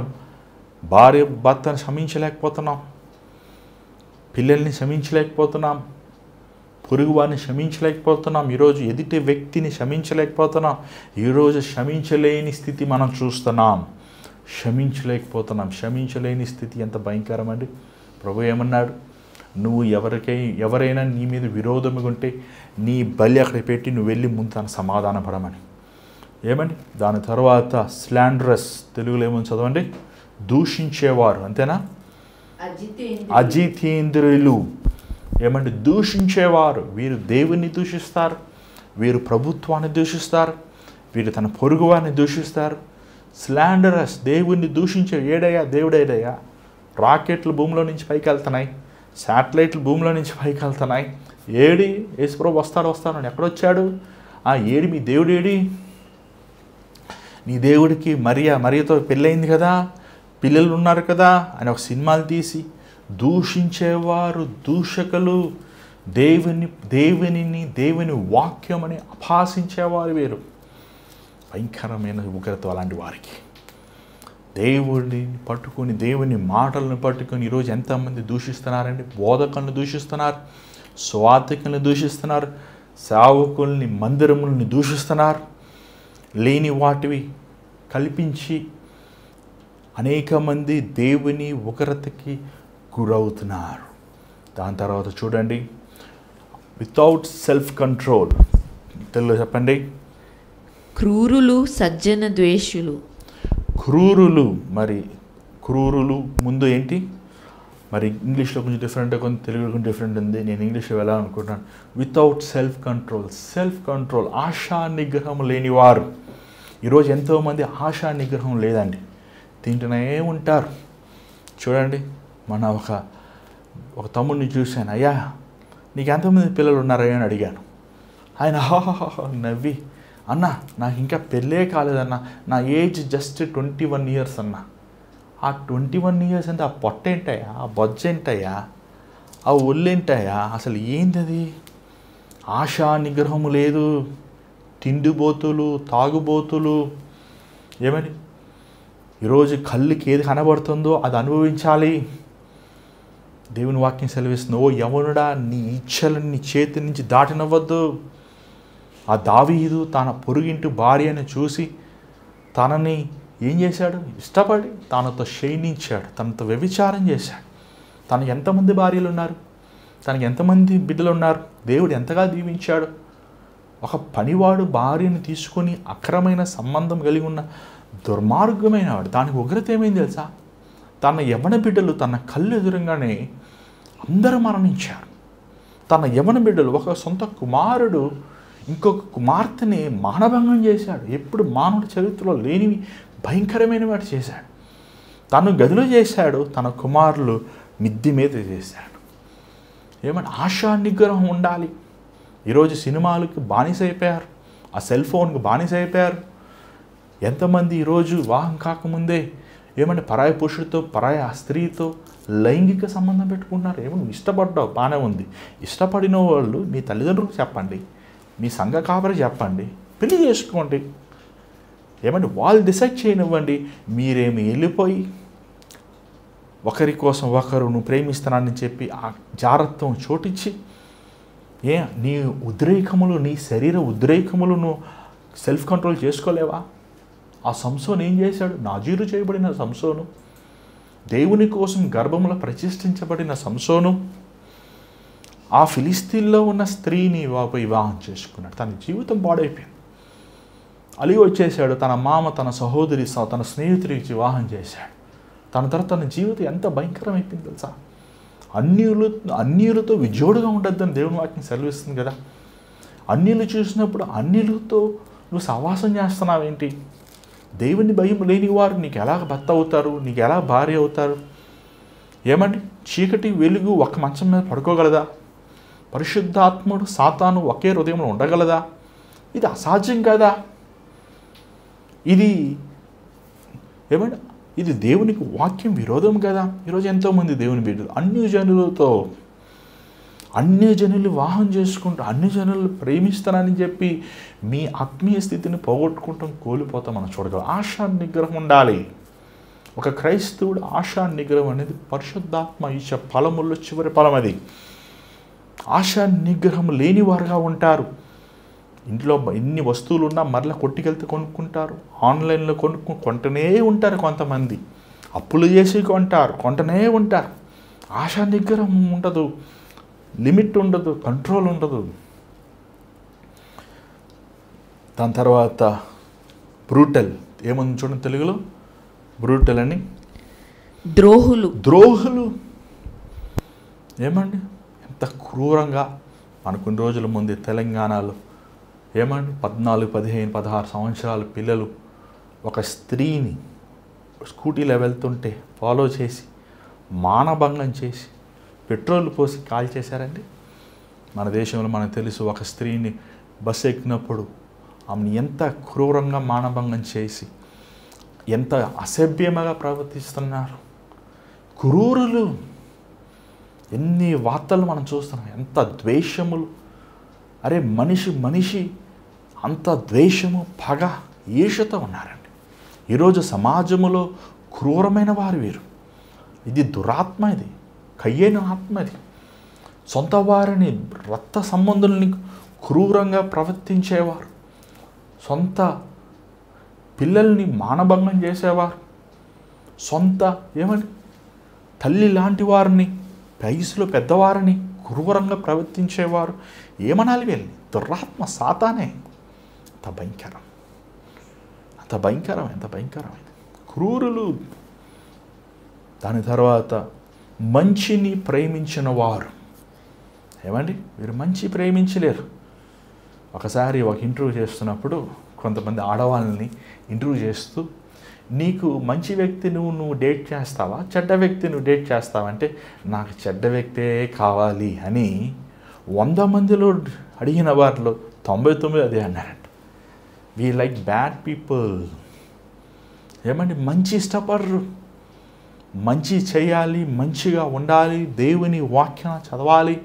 భార్య భర్తను క్షమించలేకపోతున్నాం, పిల్లల్ని క్షమించలేకపోతున్నాం, పొరుగు వారిని క్షమించలేకపోతున్నాం, ఈరోజు ఎదుటి వ్యక్తిని క్షమించలేకపోతున్నాం. ఈరోజు క్షమించలేని స్థితి మనం చూస్తున్నాం. క్షమించలేని స్థితి ఎంత భయంకరమండి. ప్రభు ఏమన్నాడు? నువ్వు ఎవరైనా నీ మీద విరోధంగా ఉంటే నీ బలి అక్కడ పెట్టి నువ్వు వెళ్ళి ముందు తను సమాధాన పడమని. ఏమండి? దాని తర్వాత స్లాండరస్, తెలుగులో ఏమని చదవండి, దూషించేవారు. అంతేనా? అజితేంద్రులు. ఏమంటే దూషించేవారు. వీరు దేవుణ్ణి దూషిస్తారు, వీరు ప్రభుత్వాన్ని దూషిస్తారు, వీరు తన పొరుగు వారిని దూషిస్తారు. స్లాండరస్, దేవుణ్ణి దూషించే. ఏడయ్యా దేవుడేడయ్యా? రాకెట్లు భూమిలో నుంచి పైకి వెళ్తున్నాయి, శాటిలైట్లు భూమిలో నుంచి పైకి వెళ్తున్నాయి. ఏడి యేసుప్రభు వస్తాడు ఎక్కడొచ్చాడు? ఏడి మీ దేవుడు ఏడి? నీ దేవుడికి మరియతో పెళ్ళయింది కదా, పిల్లలు ఉన్నారు కదా అని ఒక సినిమాలు తీసి దూషించేవారు, దూషకులు, దేవుని వాక్యం అని అపహాసించేవారు వీరు. భయంకరమైన ఉగ్రత అలాంటి వారికి. దేవుడిని పట్టుకొని, దేవుని మాటలను పట్టుకొని ఈరోజు ఎంతమంది దూషిస్తున్నారండి? బోధకులను దూషిస్తున్నారు, స్వార్థకులను దూషిస్తున్నారు, సేవకుల్ని, మందిరములని దూషిస్తున్నారు. లేని వాటివి కల్పించి అనేక మంది దేవుని ఉగ్రతకి గురవుతున్నారు. దాని తర్వాత చూడండి, వితౌట్ సెల్ఫ్ కంట్రోల్. తెలుగులో చెప్పండి. క్రూరులు, సజ్జన ద్వేషులు. క్రూరులు ముందు ఏంటి? మరి ఇంగ్లీష్లో కొంచెం డిఫరెంట్, కొంచెం తెలుగులో కొంచెం డిఫరెంట్ ఉంది. నేను ఇంగ్లీష్లో వెళ్ళాలనుకుంటున్నాను. వితౌట్ సెల్ఫ్ కంట్రోల్, ఆశా నిగ్రహం లేనివారు. ఈరోజు ఎంతోమంది ఆశా నిగ్రహం లేదండి, తింటూనే ఉంటారు. చూడండి, మన ఒక తమ్ముడిని చూశాను. అయ్యా నీకు ఎంతమంది పిల్లలు ఉన్నారయ్యా అని అడిగాను. ఆయన నవ్వి, అన్న నాకు ఇంకా పెళ్ళే కాలేదన్న, నా ఏజ్ జస్ట్ 21 years అన్న. ఆ 21 years అంటే ఆ పొట్ట ఏంటయ్యా, ఆ బొజ్జ ఏంటయ్యా, ఆ ఒళ్ళేంటయ్యా, అసలు ఏంటది? ఆశా నిగ్రహము లేదు, తిండిబోతులు, తాగుబోతులు. ఏమని? ఈరోజు కళ్ళుకి ఏది కనబడుతుందో అది అనుభవించాలి. దేవుని వాక్యం సెలవిస్తుంది, ఓ యవనుడా, నీ ఇచ్చలను నీ చేతి నుంచి దాటినవ్వద్దు. ఆ దావీదు తన పొరుగింటి భార్యను చూసి తనని ఏం చేశాడు? ఇష్టపడి తనతో శయనించాడు, తనతో వ్యభిచారం చేశాడు. తనకు ఎంతమంది భార్యలు ఉన్నారు, తనకి ఎంతమంది బిడ్డలు ఉన్నారు, దేవుడు ఎంతగా దీవించాడు. ఒక పనివాడు భార్యను తీసుకొని అక్రమైన సంబంధం కలిగి ఉన్న దుర్మార్గమైన వాడు. దానికి ఉగ్రత ఏమైంది తెలుసా? తన యవన బిడ్డలు తన కళ్ళు ఎదురుగానే అందరూ మరణించారు. తన యవన బిడ్డలు, ఒక సొంత కుమారుడు ఇంకొక కుమార్తెని మానభంగం చేశాడు. ఎప్పుడు మానవుడి చరిత్రలో లేనివి భయంకరమైన వాడు చేశాడు. తను గదిలో చేశాడు, తన కుమారులు మిద్ది మీద చేశాడు. ఏమంటే ఆశా నిగ్రహం ఉండాలి. ఈరోజు సినిమాలకు బానిస అయిపోయారు, ఆ సెల్ ఫోన్కి బానిస అయిపోయారు. ఎంతమంది ఈరోజు వివాహం కాకముందే ఏమంటే పరాయి పురుషుడితో, పరాయి స్త్రీతో లైంగిక సంబంధం పెట్టుకుంటున్నారు. ఏమో నువ్వు ఇష్టపడ్డావు, బాగానే ఉంది. ఇష్టపడిన వాళ్ళు మీ తల్లిదండ్రులకు చెప్పండి, మీ సంఘ కాపరి చెప్పండి, పెళ్లి చేసుకోండి. ఏమంటే వాళ్ళు డిసైడ్ చేయనివ్వండి. మీరేమి వెళ్ళిపోయి ఒకరి కోసం ఒకరు నువ్వు ప్రేమిస్తున్నానని చెప్పి ఆ జారత్వం చోటించి నీ ఉద్రేకములు, నీ శరీర ఉద్రేకములు నువ్వు సెల్ఫ్ కంట్రోల్ చేసుకోలేవా? ఆ సంసోను ఏం చేశాడు? నాజీరు చేయబడిన సంసోను, దేవుని కోసం గర్భములో ప్రతిష్ఠించబడిన సంసోను ఆ ఫిలిస్తీన్లో ఉన్న స్త్రీని వివాహం చేసుకున్నాడు. తన జీవితం పాడైపోయింది. అలీ వచ్చేసాడు, తన మామ, తన సహోదరి, తన స్నేహితుడికి వివాహం చేశాడు. తన తర్వాత తన జీవితం ఎంత భయంకరమైపోయింది తెలుసా? అన్యులతో విజోడుగా ఉండొద్దని దేవుని వాక్యం సెలవిస్తుంది కదా. అన్యులు చూసినప్పుడు అన్యులతో నువ్వు సహవాసం చేస్తున్నావేంటి? దేవుని భయం లేని వారు నీకు ఎలా భర్త అవుతారు? నీకు ఎలా భార్య అవుతారు? ఏమండి, చీకటి వెలుగు ఒక మంచం మీద పడుకోగలదా? పరిశుద్ధాత్ముడు సాతాను ఒకే హృదయంలో ఉండగలదా? ఇది అసాధ్యం కదా. ఇది ఏమండి, ఇది దేవునికి వాక్యం విరోధం కదా. ఈరోజు ఎంతోమంది దేవుని బిడ్డలు అన్య జనులు వివాహం చేసుకుంటూ అన్ని జనులు ప్రేమిస్తానని చెప్పి మీ ఆత్మీయ స్థితిని పోగొట్టుకుంటాం, కోల్పోతాం. మనం చూడగలం. ఆశా నిగ్రహం ఉండాలి. ఒక క్రైస్తవుడు ఆశా నిగ్రహం అనేది పరిశుద్ధాత్మ ఇచ్చే ఫలముల్లో చివరి ఫలం అది. ఆశా నిగ్రహం లేని వారుగా ఉంటారు. ఇంట్లో ఎన్ని వస్తువులు ఉన్నా మరలా కొట్టుకెళ్తే కొనుక్కుంటారు, ఆన్లైన్లో కొంటనే ఉంటారు. కొంతమంది అప్పులు చేసి కొంటనే ఉంటారు. ఆశా నిగ్రహం ఉండదు, లిమిట్ ఉండదు, కంట్రోల్ ఉండదు. దాని తర్వాత బ్రూటల్ ఏముంది చూడండి తెలుగులో, బ్రూటల్ అని ద్రోహులు. ఏమండి, ఎంత క్రూరంగా. కొన్ని రోజుల ముందు తెలంగాణలో ఏమండి 14, 15, 16 సంవత్సరాల పిల్లలు ఒక స్త్రీని స్కూటీలో వెళ్తుంటే ఫాలో చేసి మానభంగం చేసి పెట్రోల్ పోసి కాల్ చేశారండి. మన దేశంలో మనకు తెలుసు, ఒక స్త్రీని బస్సు ఎక్కినప్పుడు ఆమెను ఎంత క్రూరంగా మానభంగం చేసి ఎంత అసభ్యంగా ప్రవర్తిస్తున్నారు. క్రూరులు. ఎన్ని వార్తలు మనం చూస్తున్నాం, ఎంత ద్వేషములు. అరే మనిషి అంత ద్వేషము, పగ, ఈర్ష్యతో ఉన్నారండి. ఈరోజు సమాజంలో క్రూరమైన వారు వీరు. ఇది దురాత్మ, ఇది కయ్యేను ఆత్మ. ఇది సొంత వారిని, రక్త సంబంధుల్ని క్రూరంగా ప్రవర్తించేవారు, సొంత పిల్లల్ని మానభంగం చేసేవారు, సొంత ఏమని తల్లి లాంటి వారిని, వయసులో పెద్దవారిని క్రూరంగా ప్రవర్తించేవారు. ఏమనాలి వీళ్ళని? దురాత్మ, సాతానే. అంత భయంకరమైనది. క్రూరులు. దాని తర్వాత మంచిని ప్రేమించిన వారు. ఏమండి, మీరు మంచి ప్రేమించలేరు. ఒకసారి ఒక ఇంటర్వ్యూ చేస్తున్నప్పుడు కొంతమంది ఆడవాళ్ళని ఇంటర్వ్యూ చేస్తూ, నీకు మంచి వ్యక్తి నువ్వు డేట్ చేస్తావా, చెడ్డ వ్యక్తి నువ్వు డేట్ చేస్తావా అంటే, నాకు చెడ్డ వ్యక్తే కావాలి అని 100 మందిలో అడిగిన వారిలో 99 అదే అన్నారంట. We like bad people. ఏమండి, మంచి ఇష్టపడరు. మంచి చేయాలి, మంచిగా ఉండాలి, దేవుని వాక్యం చదవాలి,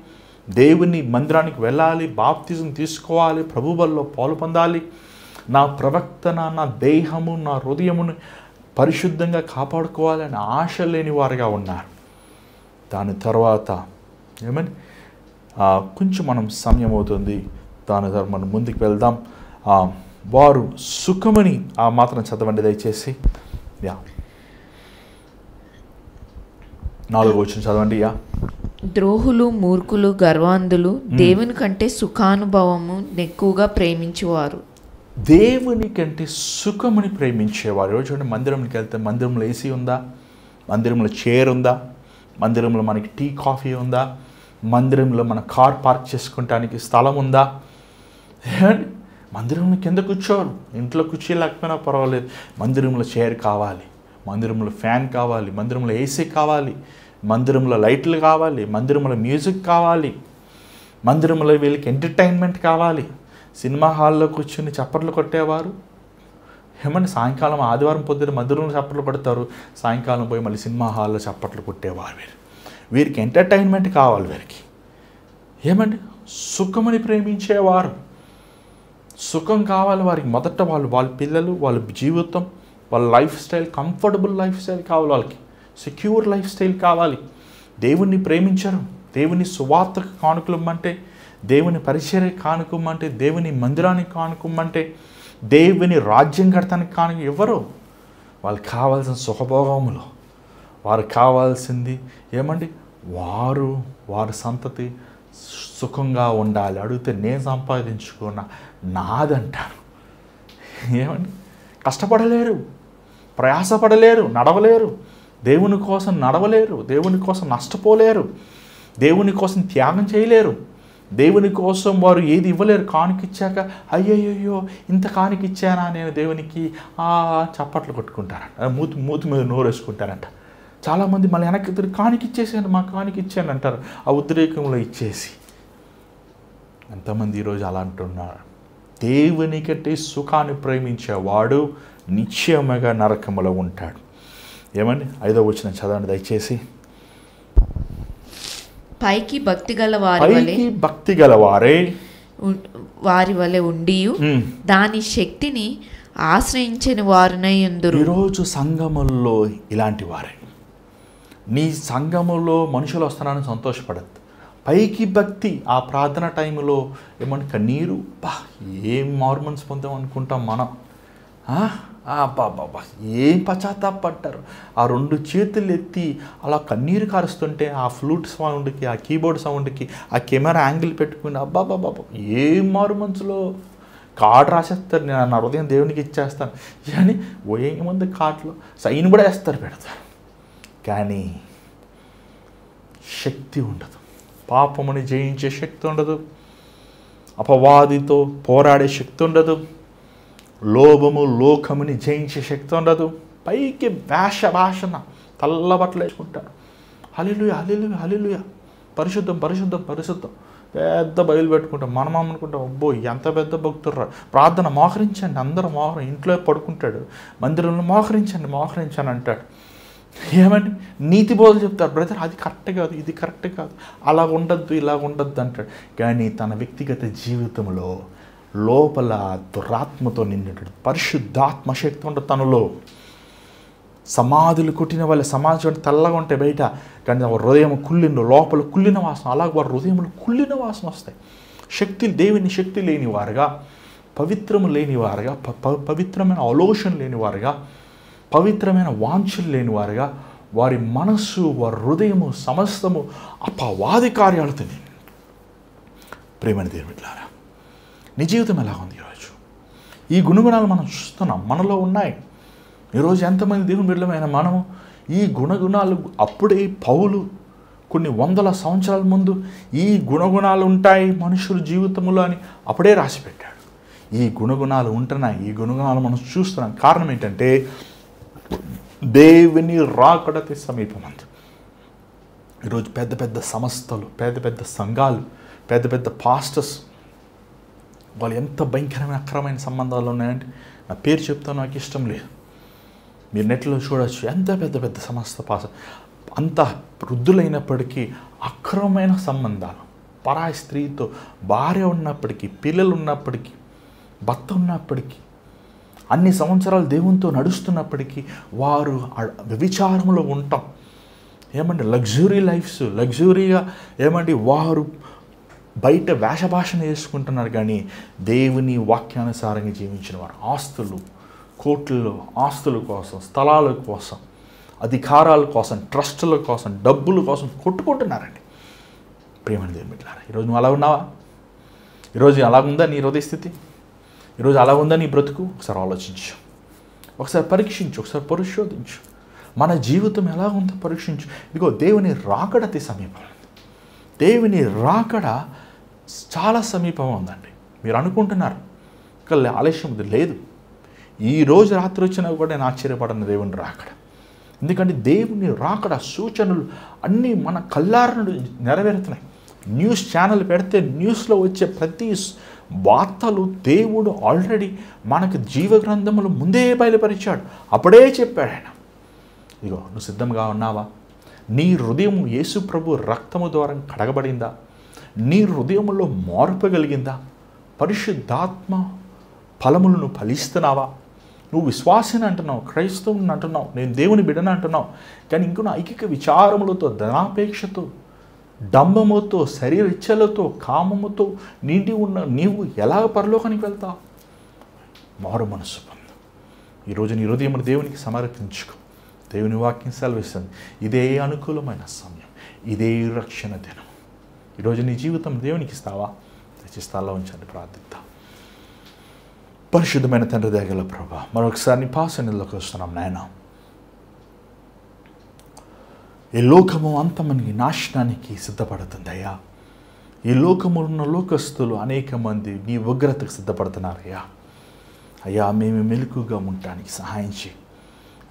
దేవుని మందిరానికి వెళ్ళాలి, బాప్తిజం తీసుకోవాలి, ప్రభువుల్లో పాలు పొందాలి, నా ప్రవర్తన, నా దేహము, నా హృదయమును పరిశుద్ధంగా కాపాడుకోవాలని ఆశ లేని వారుగా ఉన్నారు. దాని తర్వాత ఏమని కొంచెం మనం సమయం అవుతుంది, దాని తర్వాత మనం ముందుకు వెళ్దాం. వారు సుఖమని ఆ మాత్రం చదవండి దయచేసి. 4వ వచనం చదవండి. ద్రోహులు, మూర్ఖులు, గర్వాంధులు దేవుని కంటే సుఖానుభవము ఎక్కువగా ప్రేమించేవారు. దేవుని కంటే సుఖమని ప్రేమించేవారు. ఈరోజు చూడండి, మందిరంకి వెళ్తే మందిరంలో ఏసీ ఉందా, మందిరంలో చైర్ ఉందా, మందిరంలో మనకి టీ కాఫీ ఉందా, మందిరంలో మన కార్ పార్క్ చేసుకోవటానికి స్థలం ఉందా? మందిరంలో కింద కూర్చోరు, ఇంట్లో కుర్చీ లేకపోయినా పర్వాలేదు, మందిరంలో చైర్ కావాలి, మందిరంలో ఫ్యాన్ కావాలి, మందిరంలో ఏసీ కావాలి, మందిరంలో లైట్లు కావాలి, మందిరంలో మ్యూజిక్ కావాలి, మందిరంలో వీళ్ళకి ఎంటర్టైన్మెంట్ కావాలి. సినిమా హాల్లో కూర్చుని చప్పట్లు కొట్టేవారు ఏమంటే సాయంకాలం, ఆదివారం పొద్దున్న మందిరంలో చప్పట్లు కొడతారు, సాయంకాలం పోయి మళ్ళీ సినిమా హాల్లో చప్పట్లు కొట్టేవారు. వీరికి ఎంటర్టైన్మెంట్ కావాలి. వీరికి ఏమండి, సుఖమని ప్రేమించేవారు. సుఖం కావాలి వారికి. మొదట వాళ్ళ పిల్లలు, వాళ్ళ జీవితం, వాళ్ళ life style, comfortable life style కావాలి వాళ్ళకి, సెక్యూర్ లైఫ్ స్టైల్ కావాలి. దేవుణ్ణి ప్రేమించరు. దేవుని సువార్తకు కానుకలమ్మంటే, దేవుని పరిచర్య కానుకమ్మంటే, దేవుని మందిరానికి కానుకమ్మంటే, దేవుని రాజ్యం కడతానికి కానుక ఎవరు? వాళ్ళకి కావాల్సిన సుఖభోగములు, వారికి కావాల్సింది ఏమండి, వారి సంతతి సుఖంగా ఉండాలి. అడిగితే నేను సంపాదించుకున్న నాదంటారు. ఏమండి, కష్టపడలేరు, ప్రయాసపడలేరు, నడవలేరు, దేవుని కోసం నడవలేరు, దేవుని కోసం నష్టపోలేరు, దేవుని కోసం త్యాగం చేయలేరు. దేవుని కోసం వారు ఏది ఇవ్వలేరు. కానుకిచ్చాక అయ్యయ్యో ఇంత కానుకిచ్చానా నేను దేవునికి చప్పట్లు కొట్టుకుంటారంట, మూతి మీద నోరేసుకుంటారంట. చాలామంది మళ్ళీ వెనక్కి తిరిగి కానుకిచ్చేసాను, మా కానుకిచ్చాను అంటారు, ఆ ఉద్రేకంలో ఇచ్చేసి. ఎంతమంది ఈరోజు అలా అంటున్నారు? దేవుని కంటే సుఖాన్ని ప్రేమించేవాడు నిశ్చయముగా నరకములో ఉంటాడు. ఏమండి 5వ వచనం చదవండి దయచేసి. పైకి భక్తి గల వారి వలె ఉండి దాని శక్తిని ఆశ్రయించని వారునై ఉందురు. ఈరోజు సంఘముల్లో ఇలాంటి వారే. నీ సంఘములో మనుషులు వస్తున్నారని సంతోషపడద్దు. పైకి భక్తి, ఆ ప్రార్థన టైంలో ఏమంటే కన్నీరు, ఏం మార్మన్స్ పొందాం అనుకుంటాం మనం. బాబా ఏం పశ్చాత్తాపడ్డారు. ఆ 2 చేతులు ఎత్తి అలా కన్నీరు కారుస్తుంటే ఆ ఫ్లూట్ సౌండ్కి, ఆ కీబోర్డ్ సౌండ్కి, ఆ కెమెరా యాంగిల్ పెట్టుకుని బాబా ఏం మారు మనసులో కార్డు రాసేస్తారు. నేను నా హృదయం దేవునికి ఇచ్చేస్తాను కానీ ఏముంది కార్డులో సైన్ కూడా వేస్తారు, పెడతారు. కానీ శక్తి ఉండదు. పాపముని జయించే శక్తి ఉండదు. అపవాదితో పోరాడే శక్తి ఉండదు. లోభము లోకముని జయించే శక్తి ఉండదు. పైకి భాషన తెల్లబట్టలు వేసుకుంటారు. హల్లెలూయా హల్లెలూయా హల్లెలూయా, పరిశుద్ధం పరిశుద్ధం పరిశుద్ధం, పెద్ద బయలు పెట్టుకుంటాం. మనం అనుకుంటాం అబ్బో ఎంత పెద్ద భక్తుర్రా, ప్రార్థన మోహరించండి, అందరూ ఇంట్లో పడుకుంటాడు, మందిరంలో మోహరించండి అంటాడు. ఏమండి నీతి బోధలు చెప్తారు, బ్రదర్ అది కరెక్ట్ కాదు, ఇది కరెక్ట్ కాదు, అలా ఉండద్దు ఇలా ఉండద్దు అంటాడు. కానీ తన వ్యక్తిగత జీవితంలో లోపల దురాత్మతో నిండినటువంటి పరిశుద్ధాత్మ శక్తి ఉంటుంది తనలో. సమాధులు కొట్టిన వాళ్ళ సమాజం తెల్లగా ఉంటే బయట, కానీ హృదయం లోపల కుళ్ళిన వాసన, అలాగే వారి హృదయంలో కుళ్ళిన వాసన వస్తాయి. దేవుని శక్తి లేనివారుగా, పవిత్రము లేనివారుగా, పవిత్రమైన ఆలోచన లేనివారుగా, పవిత్రమైన వాంఛలు లేనివారుగా, వారి మనస్సు, వారి హృదయము సమస్తము అపవాది కార్యాలతో ప్రేమని దేవుడిలారా. నీ జీవితం ఎలా ఉంది ఈరోజు? ఈ గుణగుణాలు మనం చూస్తున్నాం, మనలో ఉన్నాయి. ఈరోజు ఎంతమంది దేవుని బిడ్డలమైన మనము ఈ గుణగుణాలు, అప్పుడే పౌలు కొన్ని వందల సంవత్సరాల ముందు ఈ గుణగుణాలు ఉంటాయి మనుషుల జీవితంలో అని అప్పుడే రాసిపెట్టాడు. ఈ గుణగుణాలు ఉంటున్నాయి, ఈ గుణగుణాలు మనం చూస్తున్నాం. కారణం ఏంటంటే దేవుని రాకడకి సమీపమంది. ఈరోజు పెద్ద పెద్ద సంస్థలు, పెద్ద పెద్ద సంఘాలు, పెద్ద పెద్ద పాస్టర్స్, వాళ్ళు ఎంత భయంకరమైన అక్రమైన సంబంధాలు ఉన్నాయంటే నా పేరు చెప్తాను, నాకు ఇష్టం లేదు, మీరు నెట్లో చూడవచ్చు. ఎంత పెద్ద పెద్ద సంస్థ అంత వృద్ధులైనప్పటికీ అక్రమమైన సంబంధాలు, పరాయి స్త్రీతో, భార్య ఉన్నప్పటికీ, పిల్లలు ఉన్నప్పటికీ, భర్త ఉన్నప్పటికీ, అన్ని సంవత్సరాలు దేవునితో నడుస్తున్నప్పటికీ వారు వ్యభిచారంలో ఉంటాం. ఏమంటే లగ్జరీ లైఫ్స్, లగ్జరీగా వారు బయట వేషభాషను వేసుకుంటున్నారు. కానీ దేవుని వాక్యానుసారంగా జీవించిన వారు ఆస్తులు, కోట్లలో ఆస్తుల కోసం, స్థలాల కోసం, అధికారాల కోసం, ట్రస్టుల కోసం, డబ్బుల కోసం కొట్టుకుంటున్నారండి. ప్రేమని దేవుని బిడ్డలారా, ఈరోజు నువ్వు అలా ఉన్నావా? ఈరోజు అలా ఉందా నీ హృదయ స్థితి? ఈరోజు అలా ఉందా నీ బ్రతుకు? ఒకసారి ఆలోచించు, ఒకసారి పరీక్షించు, ఒకసారి పరిశోధించు. మన జీవితం ఎలా ఉందో పరీక్షించు. ఇదిగో దేవుని రాకడ అతి సమీపం. దేవుని రాకడ చాలా సమీపం ఉందండి. మీరు అనుకుంటున్నారు ఇక్కడ ఆలస్యం లేదు. ఈరోజు రాత్రి వచ్చినా కూడా నేను ఆశ్చర్యపడను దేవుని రాకడ. ఎందుకంటే దేవుని రాకడ సూచనలు అన్నీ మన కళ్ళారను నెరవేరుతున్నాయి. న్యూస్ ఛానల్ పెడితే న్యూస్లో వచ్చే ప్రతి వార్తలు దేవుడు ఆల్రెడీ మనకు జీవగ్రంథములు ముందే బయలుపరిచాడు, అప్పుడే చెప్పాడు ఆయన. ఇదిగో నువ్వు సిద్ధంగా ఉన్నావా? నీ హృదయం యేసు ప్రభు రక్తము ద్వారా కడగబడిందా? నీ హృదయంలో మార్పు కలిగిందా? పరిశుద్ధాత్మ ఫలములను ఫలిస్తున్నావా? నువ్వు విశ్వాసిని అంటున్నావు, క్రైస్తవుని అంటున్నావు, నేను దేవుని బిడ్డను అంటున్నావు, కానీ ఇంకొన ఐకిక విచారములతో, ధనాపేక్షతో, డంబముతో, శరీర ఇచ్చలతో, కామముతో నిండి ఉన్న నీవు ఎలా పరలోకానికి వెళ్తావు? మారు మనసు పొందు. ఈరోజు నీ హృదయమును దేవునికి సమర్పించుకో. దేవుని వాక్యం సెలవిస్తుంది, ఇదే అనుకూలమైన సమయం, ఇదే రక్షణ దినం. ఈరోజు నీ జీవితం దేవునికి ఇస్తావా? స్థాల్లో ఉంచండి, ప్రార్థిద్దాం. పరిశుద్ధమైన తండ్రి దయగల ప్రభా, మరొకసారి నీ పాసనలోకి వస్తున్నాం నాయన. ఈ లోకము అంతమని నాశనానికి సిద్ధపడుతుంది అయ్యా. ఈ లోకములో ఉన్న లోకస్తులు అనేక మంది నీ ఉగ్రతకు సిద్ధపడుతున్నారయ్యా. అయ్యా, మేము మెలకుగా ఉండటానికి సహాయం చేయి.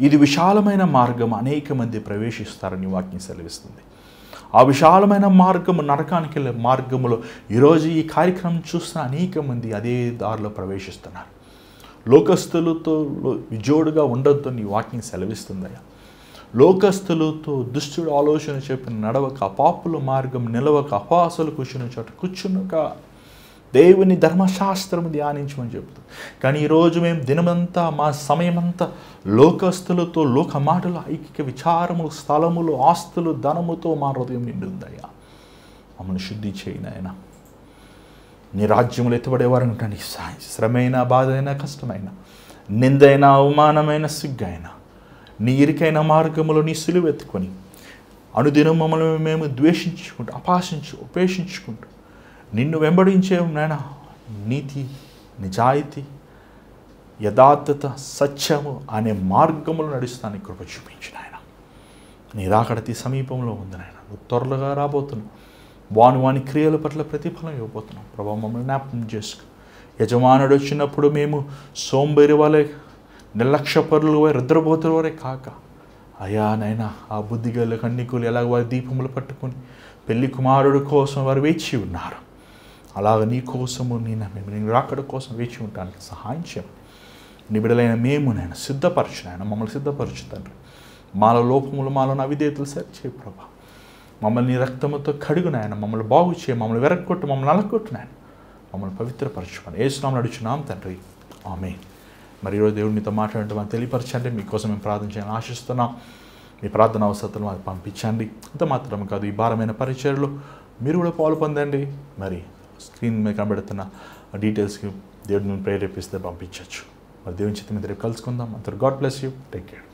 ఇది విశాలమైన మార్గం, అనేక మంది ప్రవేశిస్తారని వాక్యం సెలవిస్తుంది. ఆ విశాలమైన మార్గము, నరకానికి వెళ్ళే మార్గములో ఈరోజు ఈ కార్యక్రమం చూస్తున్న అనేక మంది అదే దారిలో ప్రవేశిస్తున్నారు. లోకస్తులతో విజోడుగా ఉండొద్దు నీ వాక్యం సెలవిస్తుందయ్యా. లోకస్తులతో దుష్టుడు ఆలోచన చెప్పిన నడవక, పాపుల మార్గం నిలవక, అపవాసులు కూర్చున్న చోట కూర్చునక, దేవుని ధర్మశాస్త్రం ధ్యానించమని చెప్తుంది. కానీ ఈరోజు మేము దినమంతా, మా సమయమంతా లోకస్తులతో, లోక మాటలు, ఐక్య విచారములు, స్థలములు, ఆస్తులు, ధనముతో మా హృదయం నిండుందయ్యా. మమ్మల్ని శుద్ధి చేయనైనా. నీ రాజ్యములు ఎత్తబడేవారు ఉంటాను. శ్రమైన, బాధైనా, కష్టమైన, నిందైన, అవమానమైన, సిగ్గైనా, నీ ఇరికైన మార్గములో నీ సిలువ ఎత్తుకొని అనుదినం మమ్మల్ని మేము ద్వేషించుకుంటూ, ఉపేక్షించుకుంటూ నిన్ను వెంబడించే నాయన నీతి, నిజాయితీ, యథార్థత, సత్యము అనే మార్గములు నడుస్తాను కృప చూపించిన ఆయన. నీ రాకడతి సమీపంలో ఉంది నాయన. నువ్వు త్వరగా రాబోతున్నావు. వాని క్రియల పట్ల ప్రతిఫలం ఇవ్వబోతున్నాం. ప్రభావ మమ్మల్ని జ్ఞాపకం చేసుకో. యజమానుడు వచ్చినప్పుడు మేము సోంబేరి వాళ్ళే, నిర్లక్ష్యపరులు రుద్రబోతుల వారే కాక, అయా నైనా ఆ బుద్ధిగల కన్నికులు ఎలాగ వారి దీపములు పట్టుకొని పెళ్లి కుమారుడు కోసం వారు వేచి ఉన్నారు, అలాగ నీ కోసము నేను రాకడ కోసం వేచి ఉండడానికి సహాయం చేయమని నీ బిడ్డలైన మేము నేను సిద్ధపరచునైనా మమ్మల్ని సిద్ధపరచు తండ్రి. మాలో లోపములు, మాలో అవిధేయతలు సరిచేయి ప్రభా. మమ్మల్ని నీ రక్తముతో కడుగునాయన, మమ్మల్ని బాగు చేయ, మమ్మల్ని వెరక్కొట్టు, మమ్మల్ని అలగొట్టునాయన, మమ్మల్ని పవిత్రపరచుకొని యేసునామమున నడుచున్నాం తండ్రి, ఆమేన్. మరి ఈరోజు దేవుడు మీతో మాట్లాడటం అని తెలియపరచండి. మీకోసం మేము ప్రార్థన చేయాలని ఆశిస్తున్నాం. మీ ప్రార్థన అవసరతలు మాకు పంపించండి. అంత మాత్రమే కాదు, ఈ భారమైన పరిచర్యలో మీరు కూడా పాలు పొందండి. మరి స్క్రీన్ మీద కనబడుతున్న డీటెయిల్స్కి దేవుడిని ప్రేరేపిస్తే పంపించవచ్చు. మరి దేవుని చిత్తం మీద రేపు కలుసుకుందాం. అంతర్ God bless you. Take care.